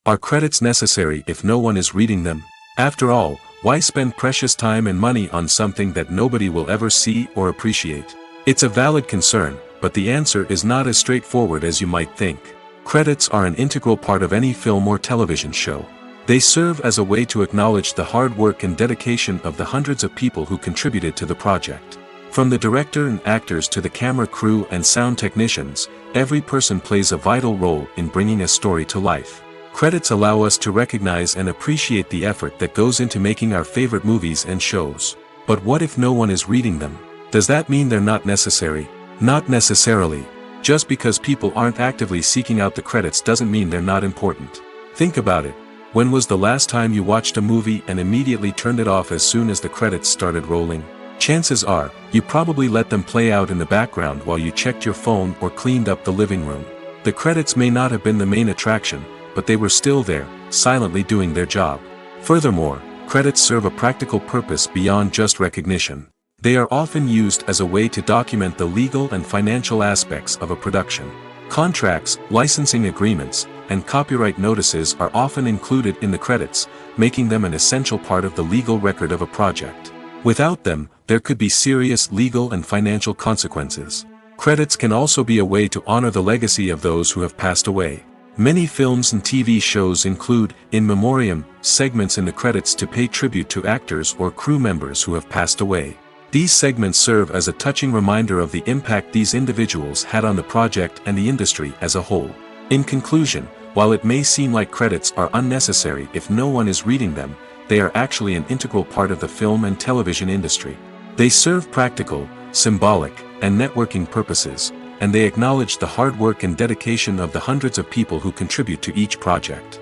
Are credits necessary if no one is reading them? After all, why spend precious time and money on something that nobody will ever see or appreciate? It's a valid concern, but the answer is not as straightforward as you might think. Credits are an integral part of any film or television show. They serve as a way to acknowledge the hard work and dedication of the hundreds of people who contributed to the project. From the director and actors to the camera crew and sound technicians, every person plays a vital role in bringing a story to life. Credits allow us to recognize and appreciate the effort that goes into making our favorite movies and shows. But what if no one is reading them? Does that mean they're not necessary? Not necessarily. Just because people aren't actively seeking out the credits doesn't mean they're not important. Think about it. When was the last time you watched a movie and immediately turned it off as soon as the credits started rolling? Chances are, you probably let them play out in the background while you checked your phone or cleaned up the living room. The credits may not have been the main attraction, but they were still there, silently doing their job. Furthermore, credits serve a practical purpose beyond just recognition. They are often used as a way to document the legal and financial aspects of a production. Contracts, licensing agreements, and copyright notices are often included in the credits, making them an essential part of the legal record of a project. Without them, there could be serious legal and financial consequences. Credits can also be a way to honor the legacy of those who have passed away. Many films and TV shows include, in memoriam, segments in the credits to pay tribute to actors or crew members who have passed away. These segments serve as a touching reminder of the impact these individuals had on the project and the industry as a whole. In conclusion, while it may seem like credits are unnecessary if no one is reading them, they are actually an integral part of the film and television industry. They serve practical, symbolic, and networking purposes, and they acknowledge the hard work and dedication of the hundreds of people who contribute to each project.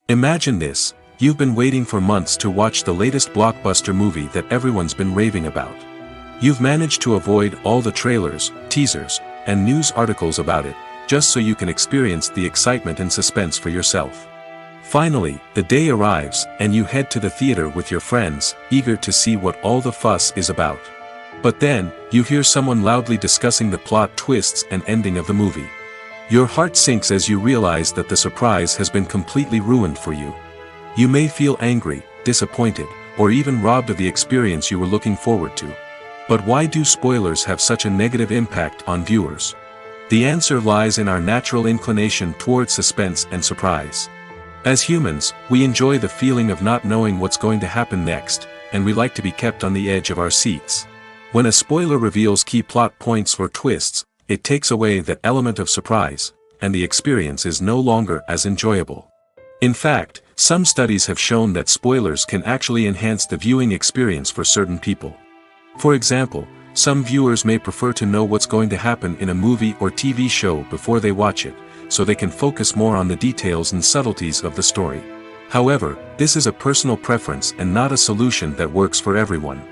Imagine this: you've been waiting for months to watch the latest blockbuster movie that everyone's been raving about. You've managed to avoid all the trailers, teasers, and news articles about it, just so you can experience the excitement and suspense for yourself. Finally, the day arrives, and you head to the theater with your friends, eager to see what all the fuss is about. But then, you hear someone loudly discussing the plot twists and ending of the movie. Your heart sinks as you realize that the surprise has been completely ruined for you. You may feel angry, disappointed, or even robbed of the experience you were looking forward to. But why do spoilers have such a negative impact on viewers? The answer lies in our natural inclination towards suspense and surprise. As humans, we enjoy the feeling of not knowing what's going to happen next, and we like to be kept on the edge of our seats. When a spoiler reveals key plot points or twists, it takes away that element of surprise, and the experience is no longer as enjoyable. In fact, some studies have shown that spoilers can actually enhance the viewing experience for certain people. For example, some viewers may prefer to know what's going to happen in a movie or TV show before they watch it, so they can focus more on the details and subtleties of the story. However, this is a personal preference and not a solution that works for everyone.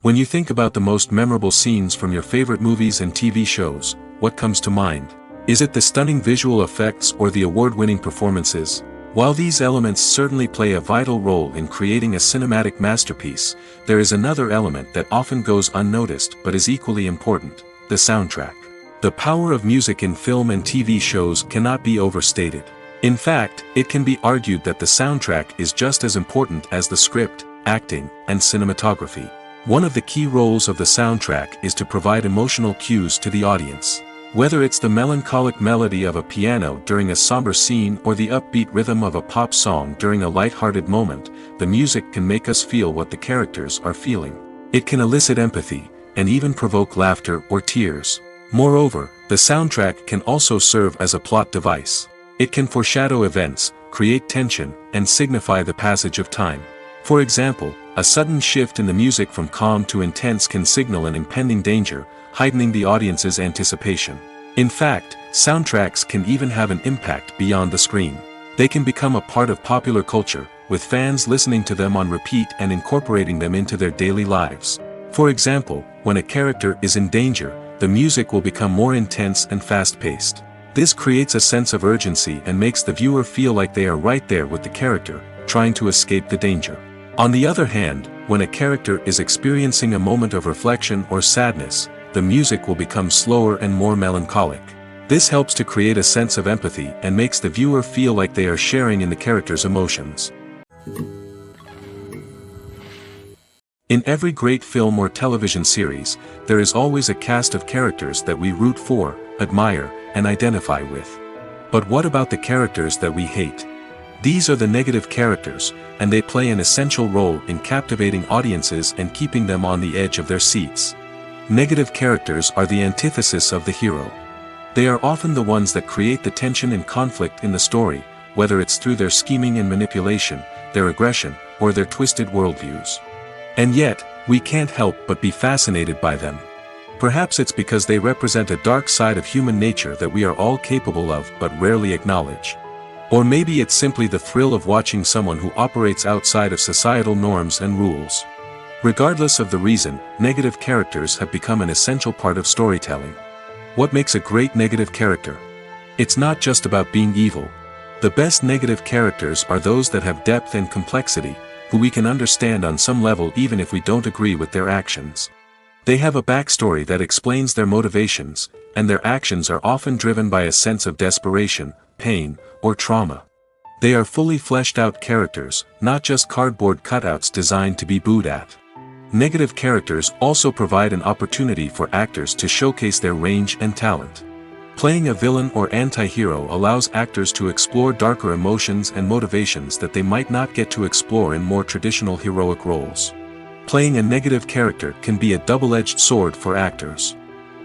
When you think about the most memorable scenes from your favorite movies and TV shows, what comes to mind? Is it the stunning visual effects or the award-winning performances? While these elements certainly play a vital role in creating a cinematic masterpiece, there is another element that often goes unnoticed but is equally important: the soundtrack. The power of music in film and TV shows cannot be overstated. In fact, it can be argued that the soundtrack is just as important as the script, acting, and cinematography. One of the key roles of the soundtrack is to provide emotional cues to the audience. Whether it's the melancholic melody of a piano during a somber scene or the upbeat rhythm of a pop song during a light-hearted moment, the music can make us feel what the characters are feeling. It can elicit empathy, and even provoke laughter or tears. Moreover, the soundtrack can also serve as a plot device. It can foreshadow events, create tension, and signify the passage of time. For example, a sudden shift in the music from calm to intense can signal an impending danger, heightening the audience's anticipation. In fact, soundtracks can even have an impact beyond the screen. They can become a part of popular culture, with fans listening to them on repeat and incorporating them into their daily lives. For example, when a character is in danger, the music will become more intense and fast-paced. This creates a sense of urgency and makes the viewer feel like they are right there with the character, trying to escape the danger. On the other hand, when a character is experiencing a moment of reflection or sadness, the music will become slower and more melancholic. This helps to create a sense of empathy and makes the viewer feel like they are sharing in the character's emotions. In every great film or television series, there is always a cast of characters that we root for, admire, and identify with. But what about the characters that we hate? These are the negative characters, and they play an essential role in captivating audiences and keeping them on the edge of their seats. Negative characters are the antithesis of the hero. They are often the ones that create the tension and conflict in the story, whether it's through their scheming and manipulation, their aggression, or their twisted worldviews. And yet, we can't help but be fascinated by them. Perhaps it's because they represent a dark side of human nature that we are all capable of but rarely acknowledge. Or maybe it's simply the thrill of watching someone who operates outside of societal norms and rules. Regardless of the reason, negative characters have become an essential part of storytelling. What makes a great negative character? It's not just about being evil. The best negative characters are those that have depth and complexity, who we can understand on some level even if we don't agree with their actions. They have a backstory that explains their motivations, and their actions are often driven by a sense of desperation, pain, or trauma. They are fully fleshed out characters, not just cardboard cutouts designed to be booed at. Negative characters also provide an opportunity for actors to showcase their range and talent. Playing a villain or anti-hero allows actors to explore darker emotions and motivations that they might not get to explore in more traditional heroic roles. Playing a negative character can be a double-edged sword for actors.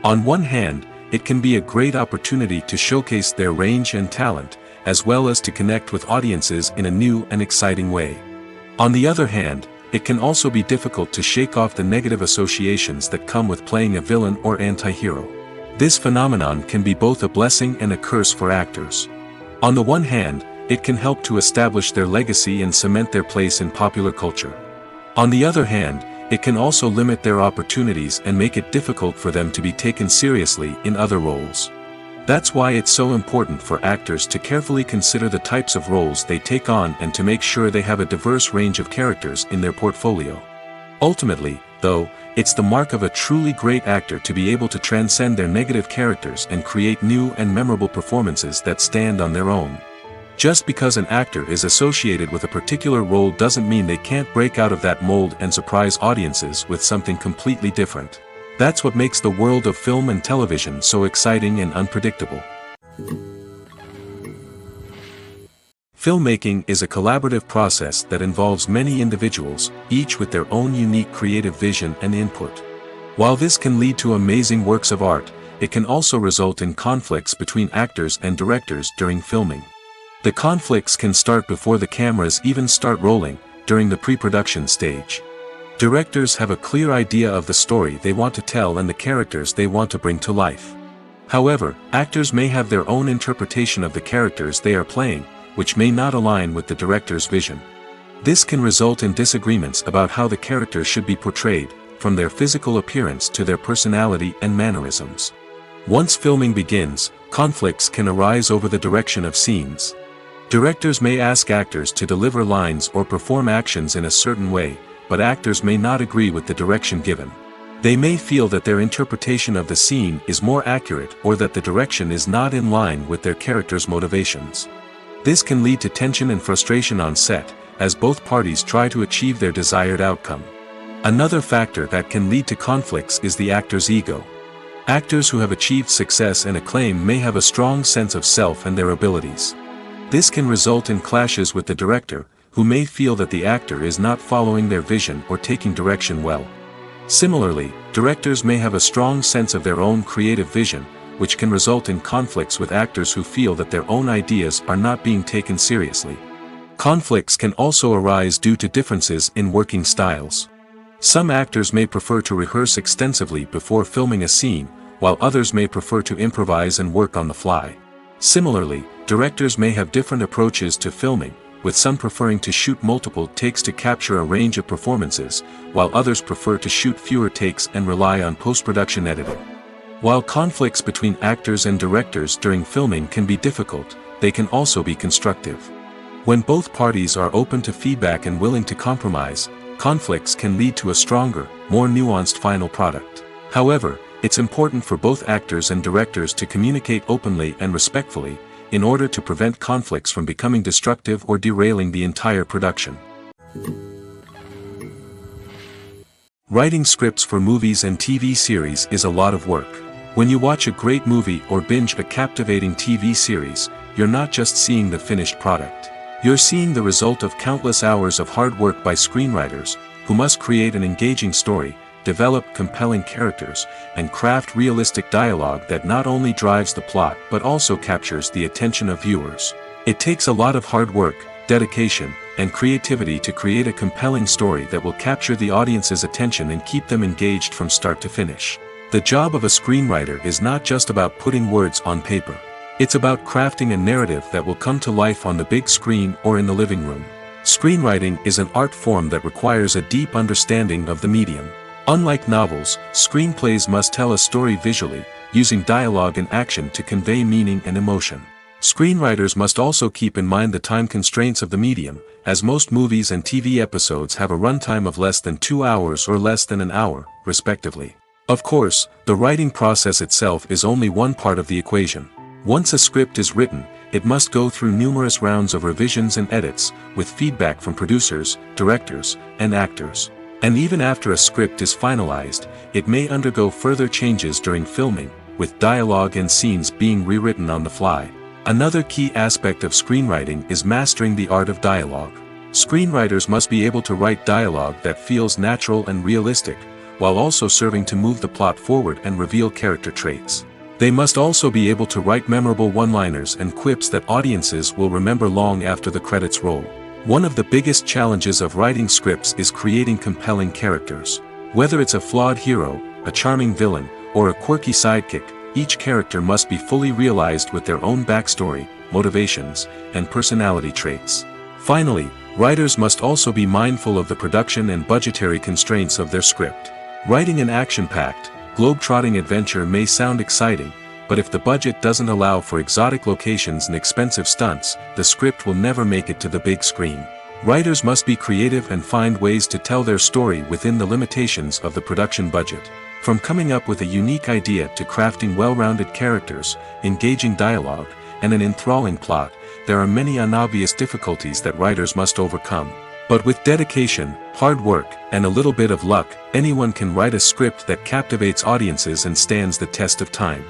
On one hand, it can be a great opportunity to showcase their range and talent, as well as to connect with audiences in a new and exciting way. On the other hand, it can also be difficult to shake off the negative associations that come with playing a villain or anti-hero. This phenomenon can be both a blessing and a curse for actors. On the one hand, it can help to establish their legacy and cement their place in popular culture. On the other hand, it can also limit their opportunities and make it difficult for them to be taken seriously in other roles. That's why it's so important for actors to carefully consider the types of roles they take on and to make sure they have a diverse range of characters in their portfolio. Ultimately, though, it's the mark of a truly great actor to be able to transcend their negative characters and create new and memorable performances that stand on their own. Just because an actor is associated with a particular role doesn't mean they can't break out of that mold and surprise audiences with something completely different. That's what makes the world of film and television so exciting and unpredictable. Filmmaking is a collaborative process that involves many individuals, each with their own unique creative vision and input. While this can lead to amazing works of art, it can also result in conflicts between actors and directors during filming. The conflicts can start before the cameras even start rolling, during the pre-production stage. Directors have a clear idea of the story they want to tell and the characters they want to bring to life. However, actors may have their own interpretation of the characters they are playing, which may not align with the director's vision. This can result in disagreements about how the characters should be portrayed, from their physical appearance to their personality and mannerisms. Once filming begins, conflicts can arise over the direction of scenes. Directors may ask actors to deliver lines or perform actions in a certain way, but actors may not agree with the direction given. They may feel that their interpretation of the scene is more accurate or that the direction is not in line with their character's motivations. This can lead to tension and frustration on set, as both parties try to achieve their desired outcome. Another factor that can lead to conflicts is the actor's ego. Actors who have achieved success and acclaim may have a strong sense of self and their abilities. This can result in clashes with the director, who may feel that the actor is not following their vision or taking direction well. Similarly, directors may have a strong sense of their own creative vision, which can result in conflicts with actors who feel that their own ideas are not being taken seriously. Conflicts can also arise due to differences in working styles. Some actors may prefer to rehearse extensively before filming a scene, while others may prefer to improvise and work on the fly. Similarly, directors may have different approaches to filming, with some preferring to shoot multiple takes to capture a range of performances, while others prefer to shoot fewer takes and rely on post-production editing. While conflicts between actors and directors during filming can be difficult, they can also be constructive. When both parties are open to feedback and willing to compromise, conflicts can lead to a stronger, more nuanced final product. However, it's important for both actors and directors to communicate openly and respectfully, in order to prevent conflicts from becoming destructive or derailing the entire production. Writing scripts for movies and TV series is a lot of work. When you watch a great movie or binge a captivating TV series, you're not just seeing the finished product. You're seeing the result of countless hours of hard work by screenwriters, who must create an engaging story, develop compelling characters, and craft realistic dialogue that not only drives the plot but also captures the attention of viewers. It takes a lot of hard work, dedication, and creativity to create a compelling story that will capture the audience's attention and keep them engaged from start to finish. The job of a screenwriter is not just about putting words on paper. It's about crafting a narrative that will come to life on the big screen or in the living room. Screenwriting is an art form that requires a deep understanding of the medium. Unlike novels, screenplays must tell a story visually, using dialogue and action to convey meaning and emotion. Screenwriters must also keep in mind the time constraints of the medium, as most movies and TV episodes have a runtime of less than 2 hours or less than an hour, respectively. Of course, the writing process itself is only one part of the equation. Once a script is written, it must go through numerous rounds of revisions and edits, with feedback from producers, directors, and actors. And even after a script is finalized, it may undergo further changes during filming, with dialogue and scenes being rewritten on the fly. Another key aspect of screenwriting is mastering the art of dialogue. Screenwriters must be able to write dialogue that feels natural and realistic, while also serving to move the plot forward and reveal character traits. They must also be able to write memorable one-liners and quips that audiences will remember long after the credits roll. One of the biggest challenges of writing scripts is creating compelling characters. Whether it's a flawed hero, a charming villain, or a quirky sidekick, each character must be fully realized with their own backstory, motivations, and personality traits. Finally, writers must also be mindful of the production and budgetary constraints of their script. Writing an action-packed, globe-trotting adventure may sound exciting, but if the budget doesn't allow for exotic locations and expensive stunts, the script will never make it to the big screen. Writers must be creative and find ways to tell their story within the limitations of the production budget. From coming up with a unique idea to crafting well-rounded characters, engaging dialogue, and an enthralling plot, there are many unobvious difficulties that writers must overcome. But with dedication, hard work, and a little bit of luck, anyone can write a script that captivates audiences and stands the test of time.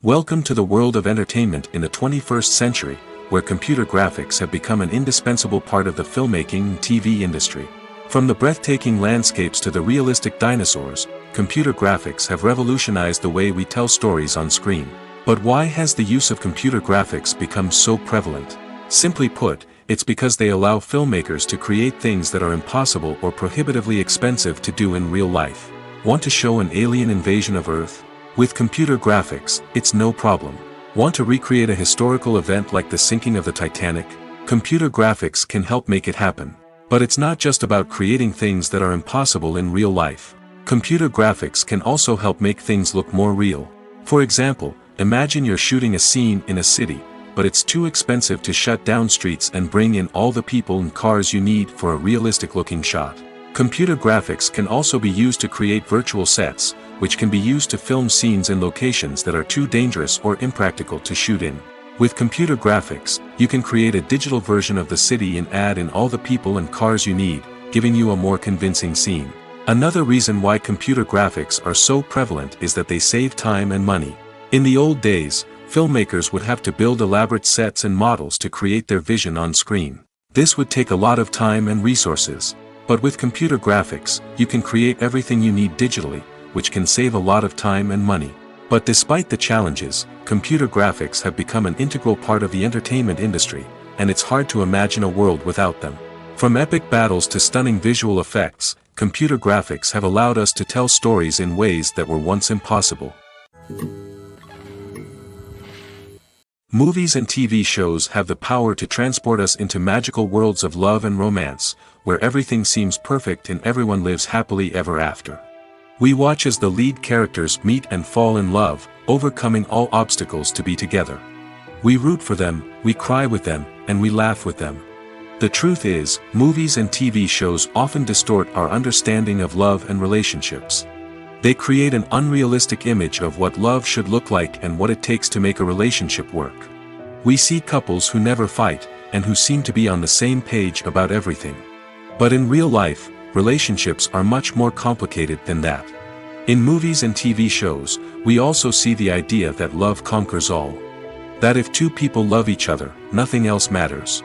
Welcome to the world of entertainment in the 21st century, where computer graphics have become an indispensable part of the filmmaking and TV industry. From the breathtaking landscapes to the realistic dinosaurs, computer graphics have revolutionized the way we tell stories on screen. But why has the use of computer graphics become so prevalent? Simply put, it's because they allow filmmakers to create things that are impossible or prohibitively expensive to do in real life. Want to show an alien invasion of Earth? With computer graphics, it's no problem. Want to recreate a historical event like the sinking of the Titanic? Computer graphics can help make it happen. But it's not just about creating things that are impossible in real life. Computer graphics can also help make things look more real. For example, imagine you're shooting a scene in a city, but it's too expensive to shut down streets and bring in all the people and cars you need for a realistic-looking shot. Computer graphics can also be used to create virtual sets, which can be used to film scenes in locations that are too dangerous or impractical to shoot in. With computer graphics, you can create a digital version of the city and add in all the people and cars you need, giving you a more convincing scene. Another reason why computer graphics are so prevalent is that they save time and money. In the old days, filmmakers would have to build elaborate sets and models to create their vision on screen. This would take a lot of time and resources. But with computer graphics, you can create everything you need digitally, which can save a lot of time and money. But despite the challenges, computer graphics have become an integral part of the entertainment industry, and it's hard to imagine a world without them. From epic battles to stunning visual effects, computer graphics have allowed us to tell stories in ways that were once impossible. Movies and TV shows have the power to transport us into magical worlds of love and romance, where everything seems perfect and everyone lives happily ever after. We watch as the lead characters meet and fall in love, overcoming all obstacles to be together. We root for them, we cry with them, and we laugh with them. The truth is, movies and TV shows often distort our understanding of love and relationships. They create an unrealistic image of what love should look like and what it takes to make a relationship work. We see couples who never fight, and who seem to be on the same page about everything. But in real life, relationships are much more complicated than that. In movies and TV shows, we also see the idea that love conquers all. That if two people love each other, nothing else matters.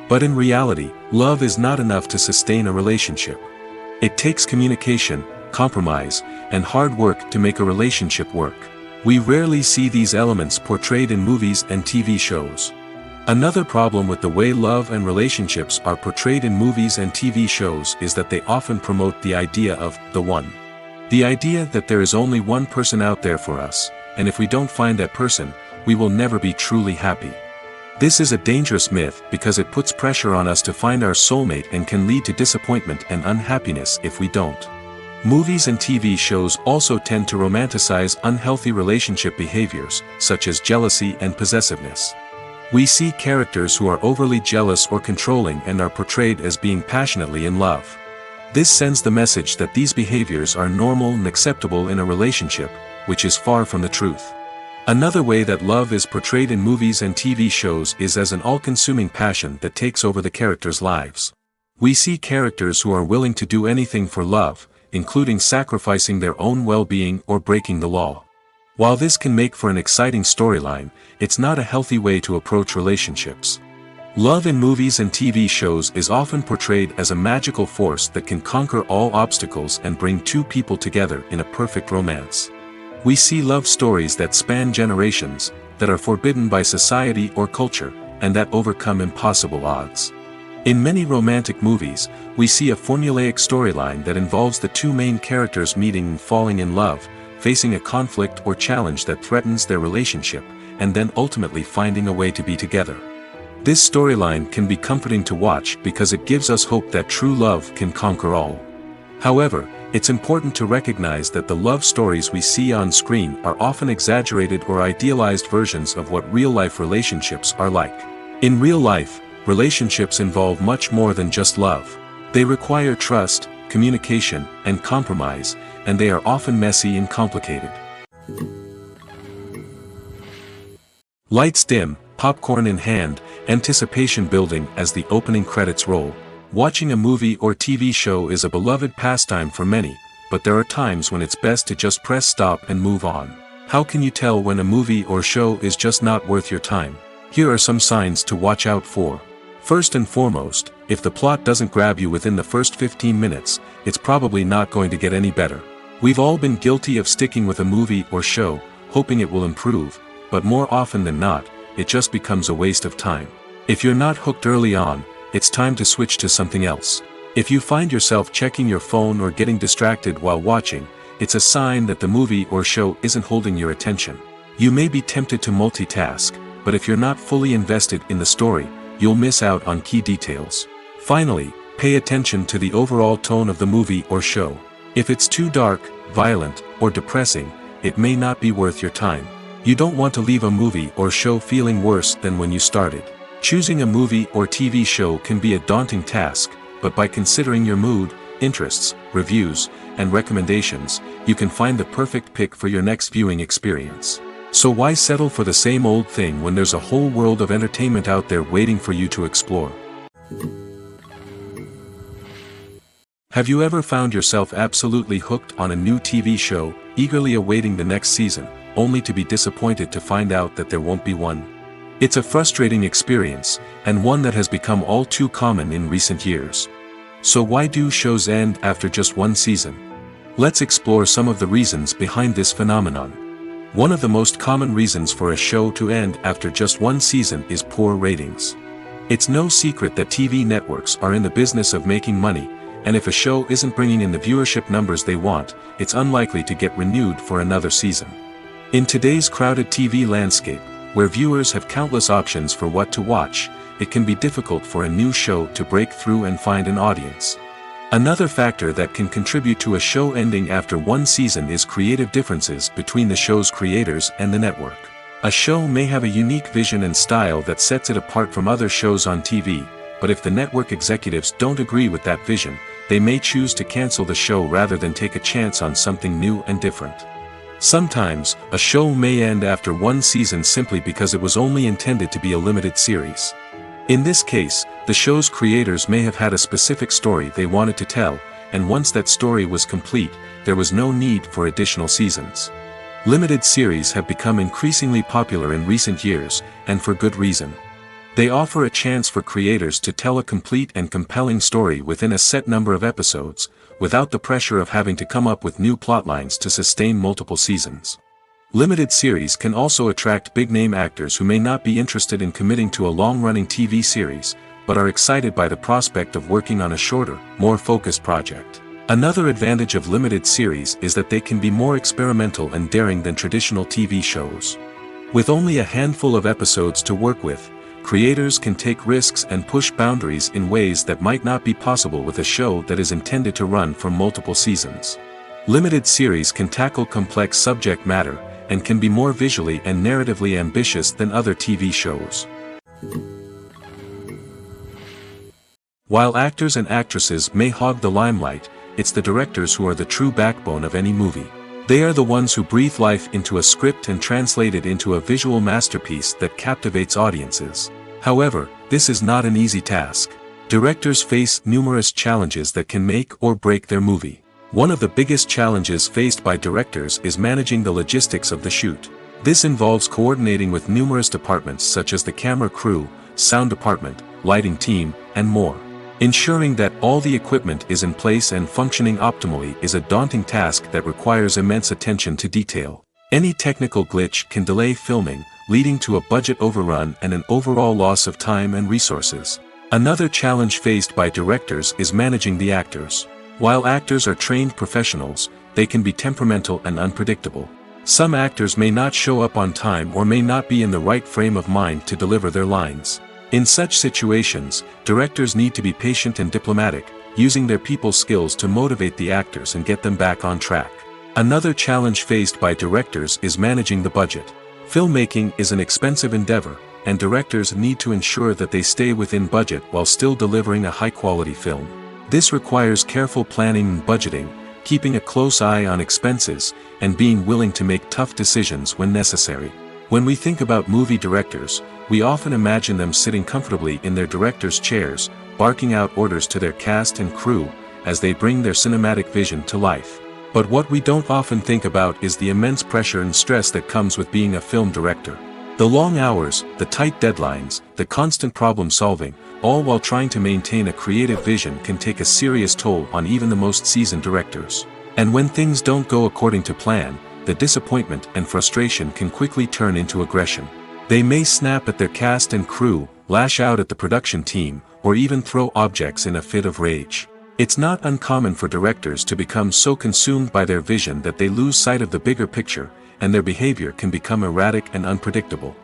But in reality, love is not enough to sustain a relationship. It takes communication, compromise, and hard work to make a relationship work. We rarely see these elements portrayed in movies and TV shows. Another problem with the way love and relationships are portrayed in movies and TV shows is that they often promote the idea of the one. The idea that there is only one person out there for us, and if we don't find that person, we will never be truly happy. This is a dangerous myth because it puts pressure on us to find our soulmate and can lead to disappointment and unhappiness if we don't. Movies and TV shows also tend to romanticize unhealthy relationship behaviors, such as jealousy and possessiveness. We see characters who are overly jealous or controlling and are portrayed as being passionately in love. This sends the message that these behaviors are normal and acceptable in a relationship, which is far from the truth. Another way that love is portrayed in movies and TV shows is as an all-consuming passion that takes over the characters' lives. We see characters who are willing to do anything for love, including sacrificing their own well-being or breaking the law. While this can make for an exciting storyline, it's not a healthy way to approach relationships. Love in movies and TV shows is often portrayed as a magical force that can conquer all obstacles and bring two people together in a perfect romance. We see love stories that span generations, that are forbidden by society or culture, and that overcome impossible odds. In many romantic movies, we see a formulaic storyline that involves the two main characters meeting and falling in love, facing a conflict or challenge that threatens their relationship, and then ultimately finding a way to be together. This storyline can be comforting to watch because it gives us hope that true love can conquer all. However, it's important to recognize that the love stories we see on screen are often exaggerated or idealized versions of what real-life relationships are like. In real life, relationships involve much more than just love. They require trust, communication, and compromise, and they are often messy and complicated. Lights dim, popcorn in hand, anticipation building as the opening credits roll. Watching a movie or TV show is a beloved pastime for many, but there are times when it's best to just press stop and move on. How can you tell when a movie or show is just not worth your time? Here are some signs to watch out for. First and foremost, if the plot doesn't grab you within the first 15 minutes, it's probably not going to get any better. We've all been guilty of sticking with a movie or show, hoping it will improve, but more often than not, it just becomes a waste of time. If you're not hooked early on, it's time to switch to something else. If you find yourself checking your phone or getting distracted while watching, it's a sign that the movie or show isn't holding your attention. You may be tempted to multitask, but if you're not fully invested in the story, you'll miss out on key details. Finally, pay attention to the overall tone of the movie or show. If it's too dark, violent, or depressing, it may not be worth your time. You don't want to leave a movie or show feeling worse than when you started. Choosing a movie or TV show can be a daunting task, but by considering your mood, interests, reviews, and recommendations, you can find the perfect pick for your next viewing experience. So why settle for the same old thing when there's a whole world of entertainment out there waiting for you to explore? Have you ever found yourself absolutely hooked on a new TV show, eagerly awaiting the next season, only to be disappointed to find out that there won't be one? It's a frustrating experience, and one that has become all too common in recent years. So why do shows end after just one season? Let's explore some of the reasons behind this phenomenon. One of the most common reasons for a show to end after just one season is poor ratings. It's no secret that TV networks are in the business of making money, and if a show isn't bringing in the viewership numbers they want, it's unlikely to get renewed for another season. In today's crowded TV landscape, where viewers have countless options for what to watch, it can be difficult for a new show to break through and find an audience. Another factor that can contribute to a show ending after one season is creative differences between the show's creators and the network. A show may have a unique vision and style that sets it apart from other shows on TV, but if the network executives don't agree with that vision, they may choose to cancel the show rather than take a chance on something new and different. Sometimes, a show may end after one season simply because it was only intended to be a limited series. In this case, the show's creators may have had a specific story they wanted to tell, and once that story was complete, there was no need for additional seasons. Limited series have become increasingly popular in recent years, and for good reason. They offer a chance for creators to tell a complete and compelling story within a set number of episodes, without the pressure of having to come up with new plotlines to sustain multiple seasons. Limited series can also attract big-name actors who may not be interested in committing to a long-running TV series, but are excited by the prospect of working on a shorter, more focused project. Another advantage of limited series is that they can be more experimental and daring than traditional TV shows. With only a handful of episodes to work with, creators can take risks and push boundaries in ways that might not be possible with a show that is intended to run for multiple seasons. Limited series can tackle complex subject matter, and can be more visually and narratively ambitious than other TV shows. While actors and actresses may hog the limelight, it's the directors who are the true backbone of any movie. They are the ones who breathe life into a script and translate it into a visual masterpiece that captivates audiences. However, this is not an easy task. Directors face numerous challenges that can make or break their movie. One of the biggest challenges faced by directors is managing the logistics of the shoot. This involves coordinating with numerous departments such as the camera crew, sound department, lighting team, and more. Ensuring that all the equipment is in place and functioning optimally is a daunting task that requires immense attention to detail. Any technical glitch can delay filming, leading to a budget overrun and an overall loss of time and resources. Another challenge faced by directors is managing the actors. While actors are trained professionals, they can be temperamental and unpredictable. Some actors may not show up on time or may not be in the right frame of mind to deliver their lines. In such situations, directors need to be patient and diplomatic, using their people skills to motivate the actors and get them back on track. Another challenge faced by directors is managing the budget. Filmmaking is an expensive endeavor, and directors need to ensure that they stay within budget while still delivering a high-quality film. This requires careful planning and budgeting, keeping a close eye on expenses, and being willing to make tough decisions when necessary. When we think about movie directors, we often imagine them sitting comfortably in their director's chairs, barking out orders to their cast and crew, as they bring their cinematic vision to life. But what we don't often think about is the immense pressure and stress that comes with being a film director. The long hours, the tight deadlines, the constant problem solving, all while trying to maintain a creative vision can take a serious toll on even the most seasoned directors. And when things don't go according to plan, the disappointment and frustration can quickly turn into aggression. They may snap at their cast and crew, lash out at the production team, or even throw objects in a fit of rage. It's not uncommon for directors to become so consumed by their vision that they lose sight of the bigger picture, and their behavior can become erratic and unpredictable.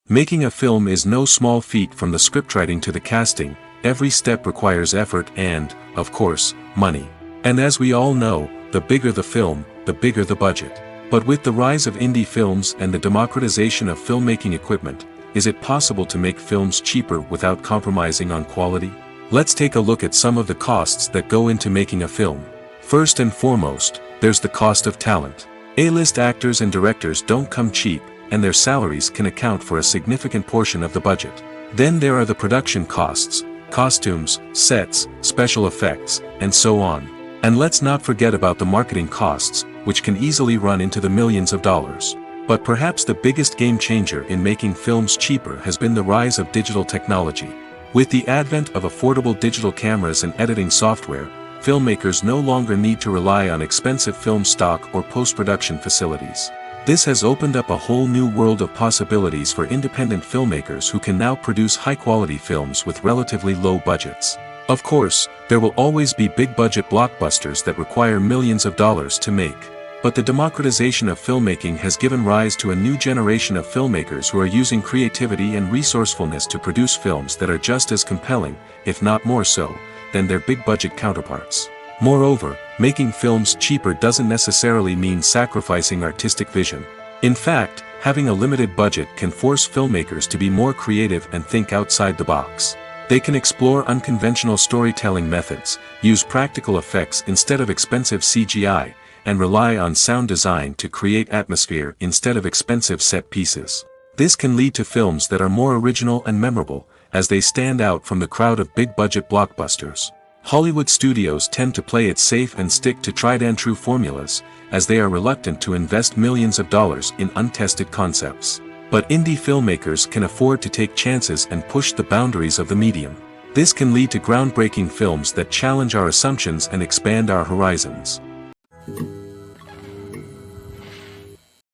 Making a film is no small feat. From the scriptwriting to the casting, every step requires effort and, of course, money. And as we all know, the bigger the film, the bigger the budget. But with the rise of indie films and the democratization of filmmaking equipment, is it possible to make films cheaper without compromising on quality? Let's take a look at some of the costs that go into making a film. First and foremost, there's the cost of talent. A-list actors and directors don't come cheap, and their salaries can account for a significant portion of the budget. Then there are the production costs, costumes, sets, special effects, and so on. And let's not forget about the marketing costs, which can easily run into the millions of dollars. But perhaps the biggest game changer in making films cheaper has been the rise of digital technology. With the advent of affordable digital cameras and editing software, filmmakers no longer need to rely on expensive film stock or post-production facilities. This has opened up a whole new world of possibilities for independent filmmakers who can now produce high-quality films with relatively low budgets. Of course, there will always be big-budget blockbusters that require millions of dollars to make. But the democratization of filmmaking has given rise to a new generation of filmmakers who are using creativity and resourcefulness to produce films that are just as compelling, if not more so, than their big-budget counterparts. Moreover, making films cheaper doesn't necessarily mean sacrificing artistic vision. In fact, having a limited budget can force filmmakers to be more creative and think outside the box. They can explore unconventional storytelling methods, use practical effects instead of expensive CGI, and rely on sound design to create atmosphere instead of expensive set pieces. This can lead to films that are more original and memorable, as they stand out from the crowd of big-budget blockbusters. Hollywood studios tend to play it safe and stick to tried-and-true formulas, as they are reluctant to invest millions of dollars in untested concepts. But indie filmmakers can afford to take chances and push the boundaries of the medium. This can lead to groundbreaking films that challenge our assumptions and expand our horizons.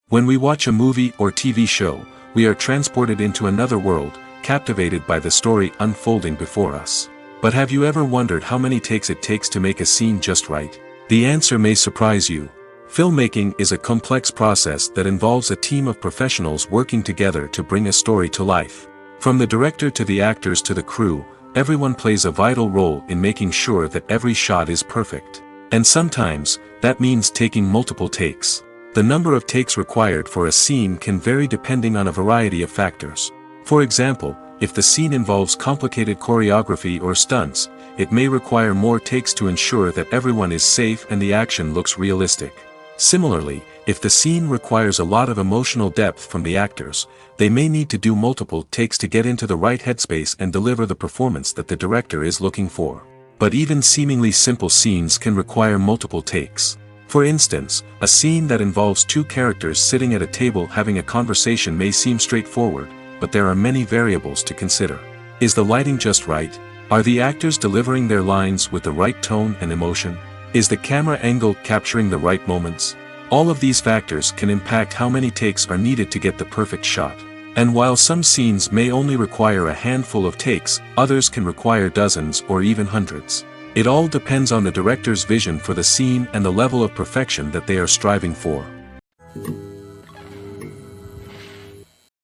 When we watch a movie or TV show, we are transported into another world, captivated by the story unfolding before us. But have you ever wondered how many takes it takes to make a scene just right? The answer may surprise you. Filmmaking is a complex process that involves a team of professionals working together to bring a story to life. From the director to the actors to the crew, everyone plays a vital role in making sure that every shot is perfect. And sometimes, that means taking multiple takes. The number of takes required for a scene can vary depending on a variety of factors. For example, if the scene involves complicated choreography or stunts, it may require more takes to ensure that everyone is safe and the action looks realistic. Similarly, if the scene requires a lot of emotional depth from the actors, they may need to do multiple takes to get into the right headspace and deliver the performance that the director is looking for. But even seemingly simple scenes can require multiple takes. For instance, a scene that involves two characters sitting at a table having a conversation may seem straightforward, but there are many variables to consider. Is the lighting just right? Are the actors delivering their lines with the right tone and emotion? Is the camera angle capturing the right moments? All of these factors can impact how many takes are needed to get the perfect shot. And while some scenes may only require a handful of takes, others can require dozens or even hundreds. It all depends on the director's vision for the scene and the level of perfection that they are striving for.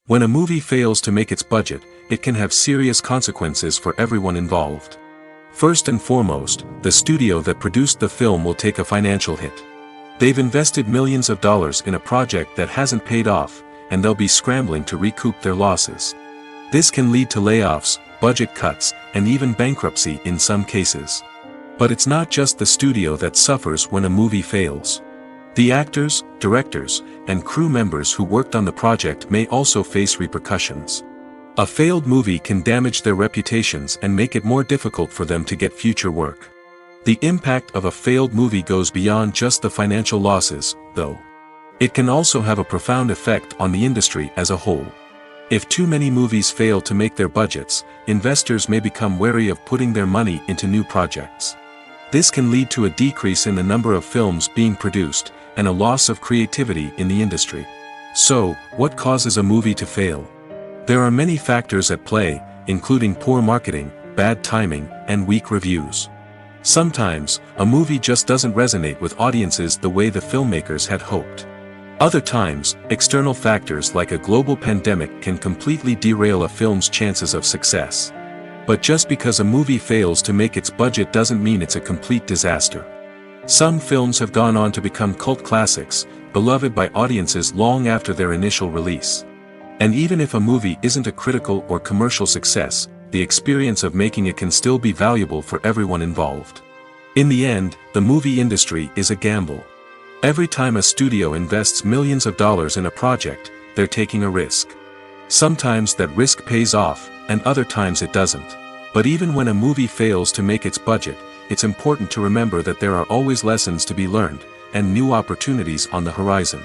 When a movie fails to make its budget, it can have serious consequences for everyone involved. First and foremost, the studio that produced the film will take a financial hit. They've invested millions of dollars in a project that hasn't paid off, and they'll be scrambling to recoup their losses. This can lead to layoffs, budget cuts, and even bankruptcy in some cases. But it's not just the studio that suffers when a movie fails. The actors, directors, and crew members who worked on the project may also face repercussions. A failed movie can damage their reputations and make it more difficult for them to get future work. The impact of a failed movie goes beyond just the financial losses, though. It can also have a profound effect on the industry as a whole. If too many movies fail to make their budgets, investors may become wary of putting their money into new projects. This can lead to a decrease in the number of films being produced, and a loss of creativity in the industry. So, what causes a movie to fail? There are many factors at play, including poor marketing, bad timing, and weak reviews. Sometimes, a movie just doesn't resonate with audiences the way the filmmakers had hoped. Other times, external factors like a global pandemic can completely derail a film's chances of success. But just because a movie fails to make its budget doesn't mean it's a complete disaster. Some films have gone on to become cult classics, beloved by audiences long after their initial release. And even if a movie isn't a critical or commercial success, the experience of making it can still be valuable for everyone involved. In the end, the movie industry is a gamble. Every time a studio invests millions of dollars in a project, they're taking a risk. Sometimes that risk pays off, and other times it doesn't. But even when a movie fails to make its budget, it's important to remember that there are always lessons to be learned, and new opportunities on the horizon.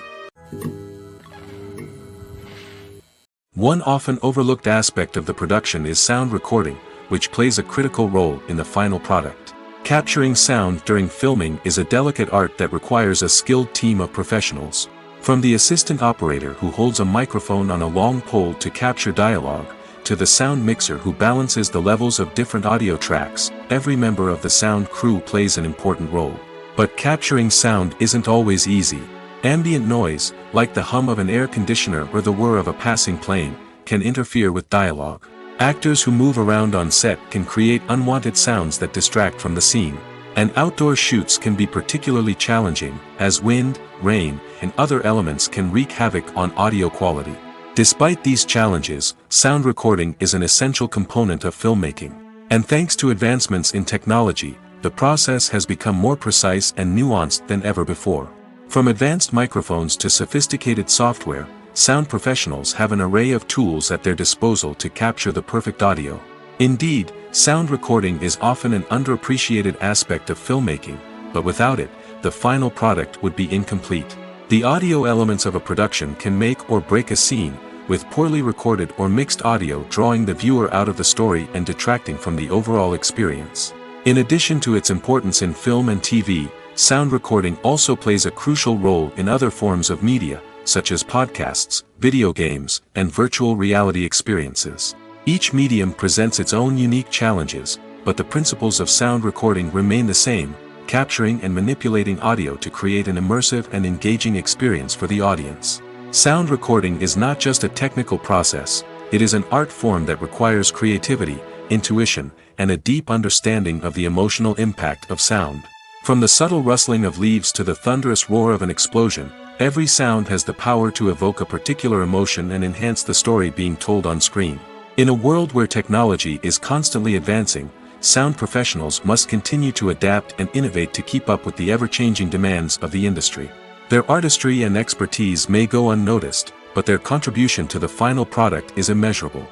One often overlooked aspect of the production is sound recording, which plays a critical role in the final product. Capturing sound during filming is a delicate art that requires a skilled team of professionals. From the assistant operator who holds a microphone on a long pole to capture dialogue, to the sound mixer who balances the levels of different audio tracks, every member of the sound crew plays an important role. But capturing sound isn't always easy. Ambient noise, like the hum of an air conditioner or the whir of a passing plane, can interfere with dialogue. Actors who move around on set can create unwanted sounds that distract from the scene. And outdoor shoots can be particularly challenging, as wind, rain, and other elements can wreak havoc on audio quality. Despite these challenges, sound recording is an essential component of filmmaking. And thanks to advancements in technology, the process has become more precise and nuanced than ever before. From advanced microphones to sophisticated software, sound professionals have an array of tools at their disposal to capture the perfect audio. Indeed, sound recording is often an underappreciated aspect of filmmaking, but without it, the final product would be incomplete. The audio elements of a production can make or break a scene, with poorly recorded or mixed audio drawing the viewer out of the story and detracting from the overall experience. In addition to its importance in film and TV, sound recording also plays a crucial role in other forms of media, such as podcasts, video games, and virtual reality experiences. Each medium presents its own unique challenges, but the principles of sound recording remain the same, capturing and manipulating audio to create an immersive and engaging experience for the audience. Sound recording is not just a technical process, it is an art form that requires creativity, intuition, and a deep understanding of the emotional impact of sound. From the subtle rustling of leaves to the thunderous roar of an explosion, every sound has the power to evoke a particular emotion and enhance the story being told on screen. In a world where technology is constantly advancing, sound professionals must continue to adapt and innovate to keep up with the ever-changing demands of the industry. Their artistry and expertise may go unnoticed, but their contribution to the final product is immeasurable.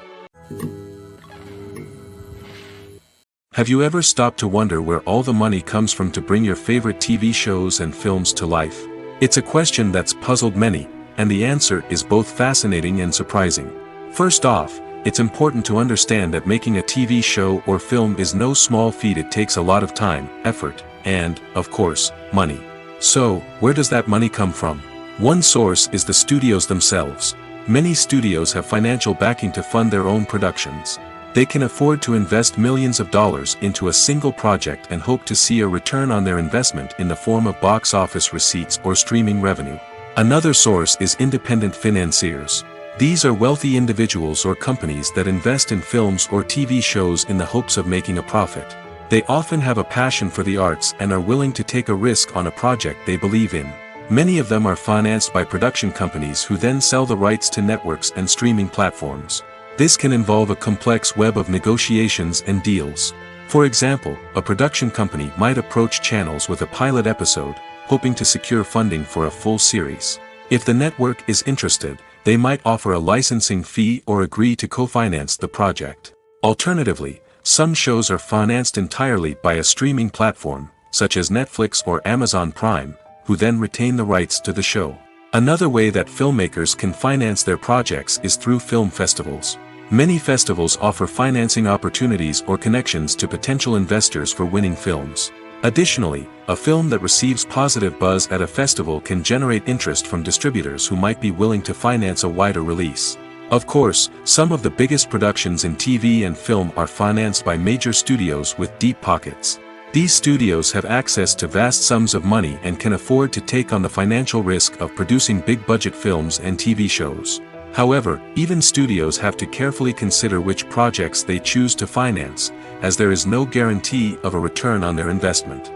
Have you ever stopped to wonder where all the money comes from to bring your favorite TV shows and films to life? It's a question that's puzzled many, and the answer is both fascinating and surprising. First off, it's important to understand that making a TV show or film is no small feat. It takes a lot of time, effort, and, of course, money. So, where does that money come from? One source is the studios themselves. Many studios have financial backing to fund their own productions. They can afford to invest millions of dollars into a single project and hope to see a return on their investment in the form of box office receipts or streaming revenue. Another source is independent financiers. These are wealthy individuals or companies that invest in films or TV shows in the hopes of making a profit. They often have a passion for the arts and are willing to take a risk on a project they believe in. Many of them are financed by production companies who then sell the rights to networks and streaming platforms. This can involve a complex web of negotiations and deals. For example, a production company might approach channels with a pilot episode, hoping to secure funding for a full series. If the network is interested, they might offer a licensing fee or agree to co-finance the project. Alternatively, some shows are financed entirely by a streaming platform, such as Netflix or Amazon Prime, who then retain the rights to the show. Another way that filmmakers can finance their projects is through film festivals. Many festivals offer financing opportunities or connections to potential investors for winning films. Additionally, a film that receives positive buzz at a festival can generate interest from distributors who might be willing to finance a wider release. Of course, some of the biggest productions in TV and film are financed by major studios with deep pockets. These studios have access to vast sums of money and can afford to take on the financial risk of producing big-budget films and TV shows. However, even studios have to carefully consider which projects they choose to finance, as there is no guarantee of a return on their investment.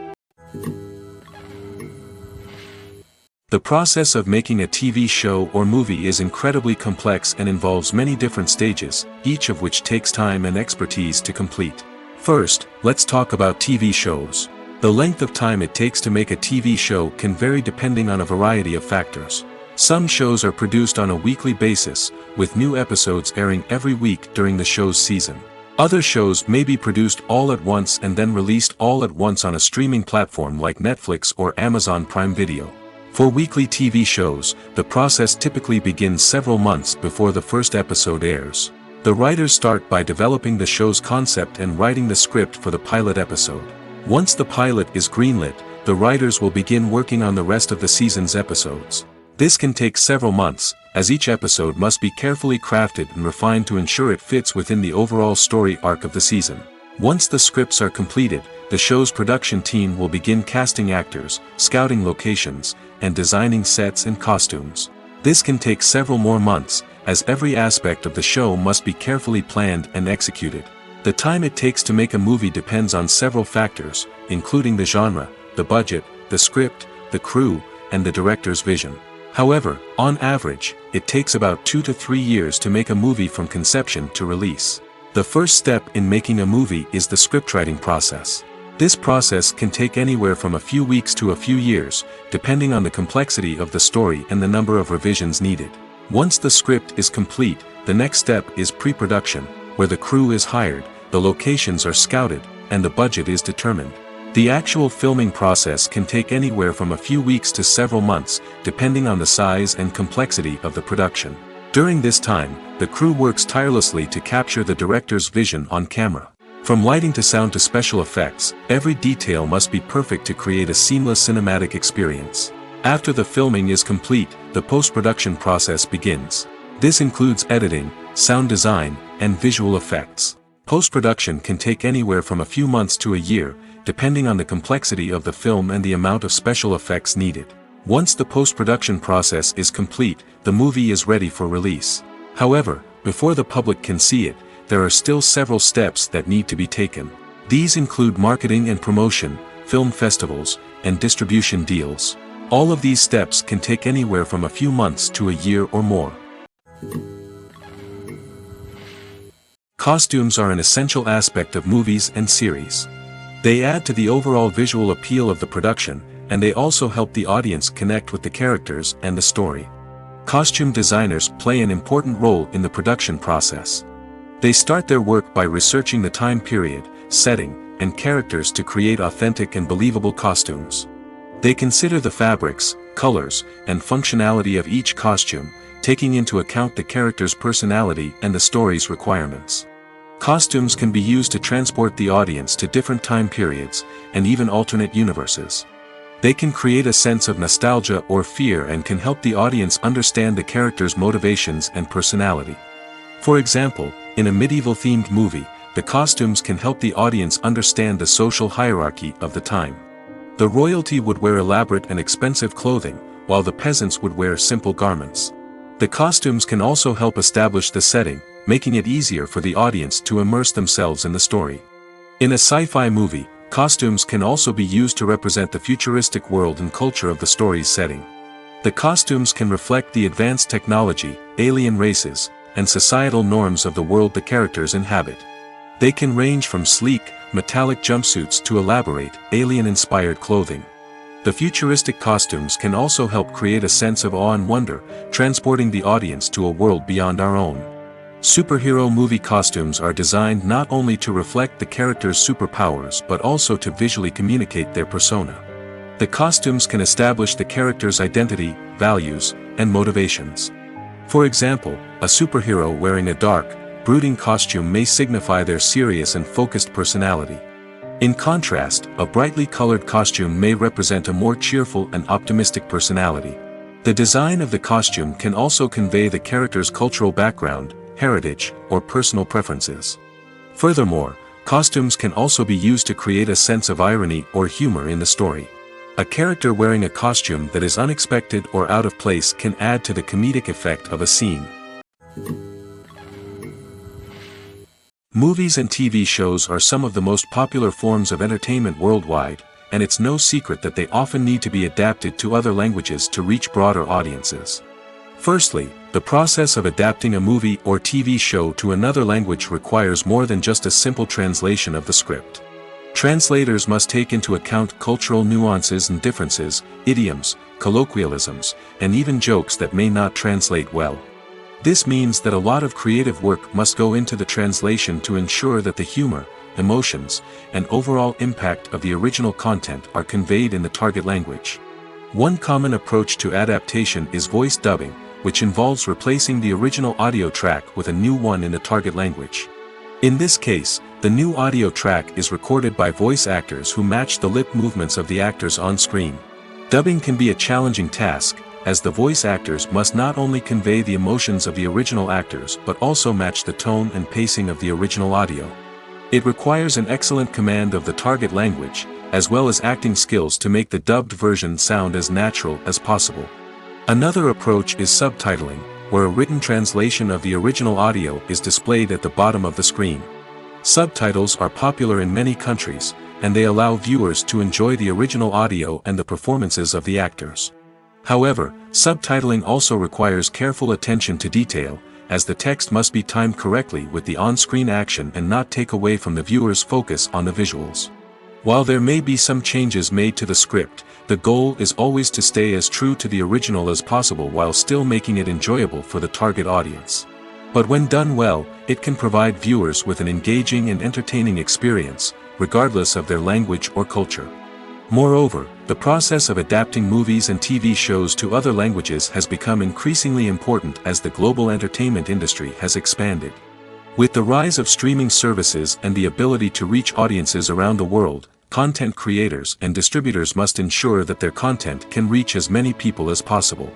The process of making a TV show or movie is incredibly complex and involves many different stages, each of which takes time and expertise to complete. First, let's talk about TV shows. The length of time it takes to make a TV show can vary depending on a variety of factors. Some shows are produced on a weekly basis, with new episodes airing every week during the show's season. Other shows may be produced all at once and then released all at once on a streaming platform like Netflix or Amazon Prime Video. For weekly TV shows, the process typically begins several months before the first episode airs. The writers start by developing the show's concept and writing the script for the pilot episode. Once the pilot is greenlit, the writers will begin working on the rest of the season's episodes. This can take several months, as each episode must be carefully crafted and refined to ensure it fits within the overall story arc of the season. Once the scripts are completed, the show's production team will begin casting actors, scouting locations, and designing sets and costumes. This can take several more months, as every aspect of the show must be carefully planned and executed. The time it takes to make a movie depends on several factors, including the genre, the budget, the script, the crew, and the director's vision. However, on average, it takes about 2 to 3 years to make a movie from conception to release. The first step in making a movie is the scriptwriting process. This process can take anywhere from a few weeks to a few years, depending on the complexity of the story and the number of revisions needed. Once the script is complete, the next step is pre-production, where the crew is hired, the locations are scouted, and the budget is determined. The actual filming process can take anywhere from a few weeks to several months, depending on the size and complexity of the production. During this time, the crew works tirelessly to capture the director's vision on camera. From lighting to sound to special effects, every detail must be perfect to create a seamless cinematic experience. After the filming is complete, the post-production process begins. This includes editing, sound design, and visual effects. Post-production can take anywhere from a few months to a year, depending on the complexity of the film and the amount of special effects needed. Once the post-production process is complete, the movie is ready for release. However, before the public can see it, there are still several steps that need to be taken. These include marketing and promotion, film festivals, and distribution deals. All of these steps can take anywhere from a few months to a year or more. Costumes are an essential aspect of movies and series. They add to the overall visual appeal of the production, and they also help the audience connect with the characters and the story. Costume designers play an important role in the production process. They start their work by researching the time period, setting, and characters to create authentic and believable costumes. They consider the fabrics, colors, and functionality of each costume, taking into account the character's personality and the story's requirements. Costumes can be used to transport the audience to different time periods, and even alternate universes. They can create a sense of nostalgia or fear and can help the audience understand the character's motivations and personality. For example, in a medieval-themed movie, the costumes can help the audience understand the social hierarchy of the time. The royalty would wear elaborate and expensive clothing, while the peasants would wear simple garments. The costumes can also help establish the setting, making it easier for the audience to immerse themselves in the story. In a sci-fi movie, costumes can also be used to represent the futuristic world and culture of the story's setting. The costumes can reflect the advanced technology, alien races, and societal norms of the world the characters inhabit. They can range from sleek, metallic jumpsuits to elaborate, alien-inspired clothing. The futuristic costumes can also help create a sense of awe and wonder, transporting the audience to a world beyond our own. Superhero movie costumes are designed not only to reflect the character's superpowers but also to visually communicate their persona. The costumes can establish the character's identity, values, and motivations. For example, a superhero wearing a dark, brooding costume may signify their serious and focused personality. In contrast, a brightly colored costume may represent a more cheerful and optimistic personality. The design of the costume can also convey the character's cultural background, heritage, or personal preferences. Furthermore, costumes can also be used to create a sense of irony or humor in the story. A character wearing a costume that is unexpected or out of place can add to the comedic effect of a scene. Movies and TV shows are some of the most popular forms of entertainment worldwide, and it's no secret that they often need to be adapted to other languages to reach broader audiences. Firstly, the process of adapting a movie or TV show to another language requires more than just a simple translation of the script. Translators must take into account cultural nuances and differences, idioms, colloquialisms, and even jokes that may not translate well. This means that a lot of creative work must go into the translation to ensure that the humor, emotions, and overall impact of the original content are conveyed in the target language. One common approach to adaptation is voice dubbing, which involves replacing the original audio track with a new one in the target language. In this case, the new audio track is recorded by voice actors who match the lip movements of the actors on screen. Dubbing can be a challenging task, as the voice actors must not only convey the emotions of the original actors but also match the tone and pacing of the original audio. It requires an excellent command of the target language, as well as acting skills to make the dubbed version sound as natural as possible. Another approach is subtitling, where a written translation of the original audio is displayed at the bottom of the screen. Subtitles are popular in many countries, and they allow viewers to enjoy the original audio and the performances of the actors. However, subtitling also requires careful attention to detail, as the text must be timed correctly with the on-screen action and not take away from the viewer's focus on the visuals. While there may be some changes made to the script, the goal is always to stay as true to the original as possible while still making it enjoyable for the target audience. But when done well, it can provide viewers with an engaging and entertaining experience, regardless of their language or culture. Moreover, the process of adapting movies and TV shows to other languages has become increasingly important as the global entertainment industry has expanded. With the rise of streaming services and the ability to reach audiences around the world, content creators and distributors must ensure that their content can reach as many people as possible.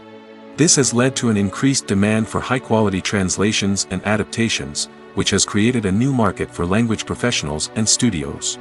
This has led to an increased demand for high-quality translations and adaptations, which has created a new market for language professionals and studios.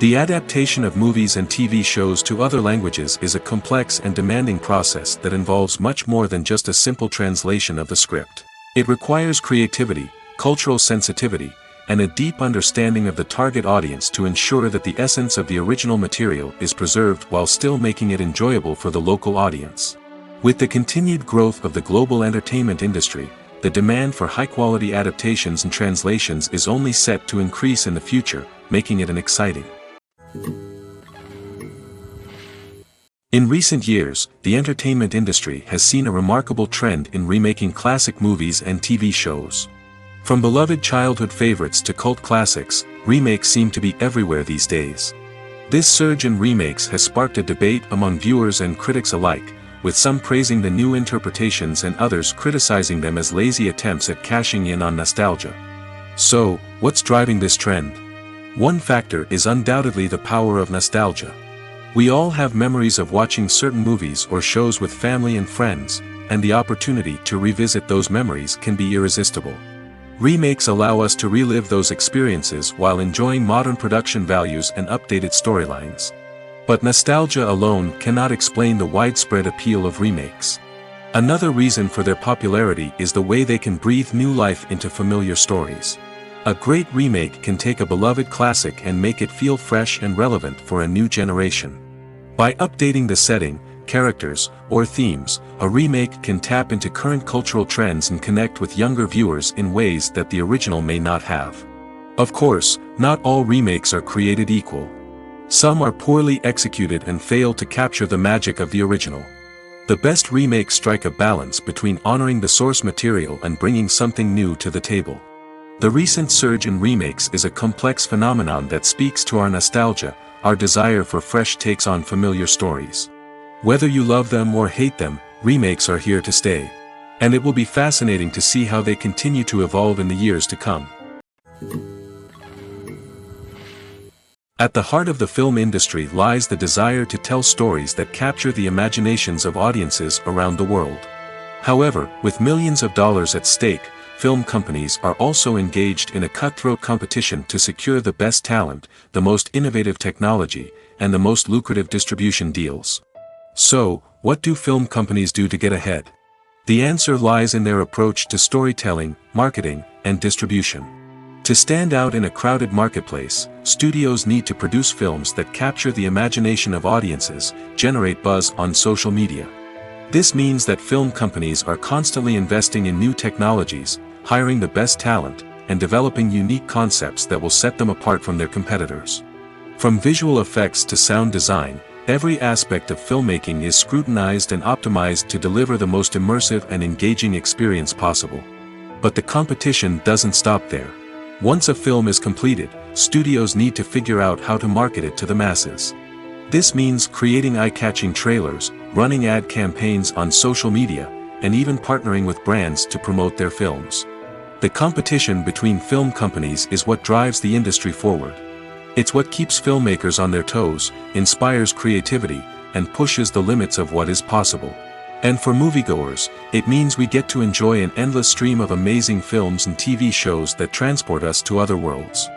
The adaptation of movies and TV shows to other languages is a complex and demanding process that involves much more than just a simple translation of the script. It requires creativity, cultural sensitivity, and a deep understanding of the target audience to ensure that the essence of the original material is preserved while still making it enjoyable for the local audience. With the continued growth of the global entertainment industry, the demand for high-quality adaptations and translations is only set to increase in the future, making it an exciting. In recent years, the entertainment industry has seen a remarkable trend in remaking classic movies and TV shows. From beloved childhood favorites to cult classics, remakes seem to be everywhere these days. This surge in remakes has sparked a debate among viewers and critics alike, with some praising the new interpretations and others criticizing them as lazy attempts at cashing in on nostalgia. So, what's driving this trend? One factor is undoubtedly the power of nostalgia. We all have memories of watching certain movies or shows with family and friends, and the opportunity to revisit those memories can be irresistible. Remakes allow us to relive those experiences while enjoying modern production values and updated storylines. But nostalgia alone cannot explain the widespread appeal of remakes. Another reason for their popularity is the way they can breathe new life into familiar stories. A great remake can take a beloved classic and make it feel fresh and relevant for a new generation. By updating the setting, characters, or themes, a remake can tap into current cultural trends and connect with younger viewers in ways that the original may not have. Of course, not all remakes are created equal. Some are poorly executed and fail to capture the magic of the original. The best remakes strike a balance between honoring the source material and bringing something new to the table. The recent surge in remakes is a complex phenomenon that speaks to our nostalgia, our desire for fresh takes on familiar stories. Whether you love them or hate them, remakes are here to stay. And it will be fascinating to see how they continue to evolve in the years to come. At the heart of the film industry lies the desire to tell stories that capture the imaginations of audiences around the world. However, with millions of dollars at stake, film companies are also engaged in a cutthroat competition to secure the best talent, the most innovative technology, and the most lucrative distribution deals. So, what do film companies do to get ahead? The answer lies in their approach to storytelling, marketing, and distribution. To stand out in a crowded marketplace, studios need to produce films that capture the imagination of audiences, generate buzz on social media. This means that film companies are constantly investing in new technologies, hiring the best talent, and developing unique concepts that will set them apart from their competitors. From visual effects to sound design, every aspect of filmmaking is scrutinized and optimized to deliver the most immersive and engaging experience possible. But the competition doesn't stop there. Once a film is completed, studios need to figure out how to market it to the masses. This means creating eye-catching trailers, running ad campaigns on social media, and even partnering with brands to promote their films. The competition between film companies is what drives the industry forward. It's what keeps filmmakers on their toes, inspires creativity, and pushes the limits of what is possible. And for moviegoers, it means we get to enjoy an endless stream of amazing films and TV shows that transport us to other worlds.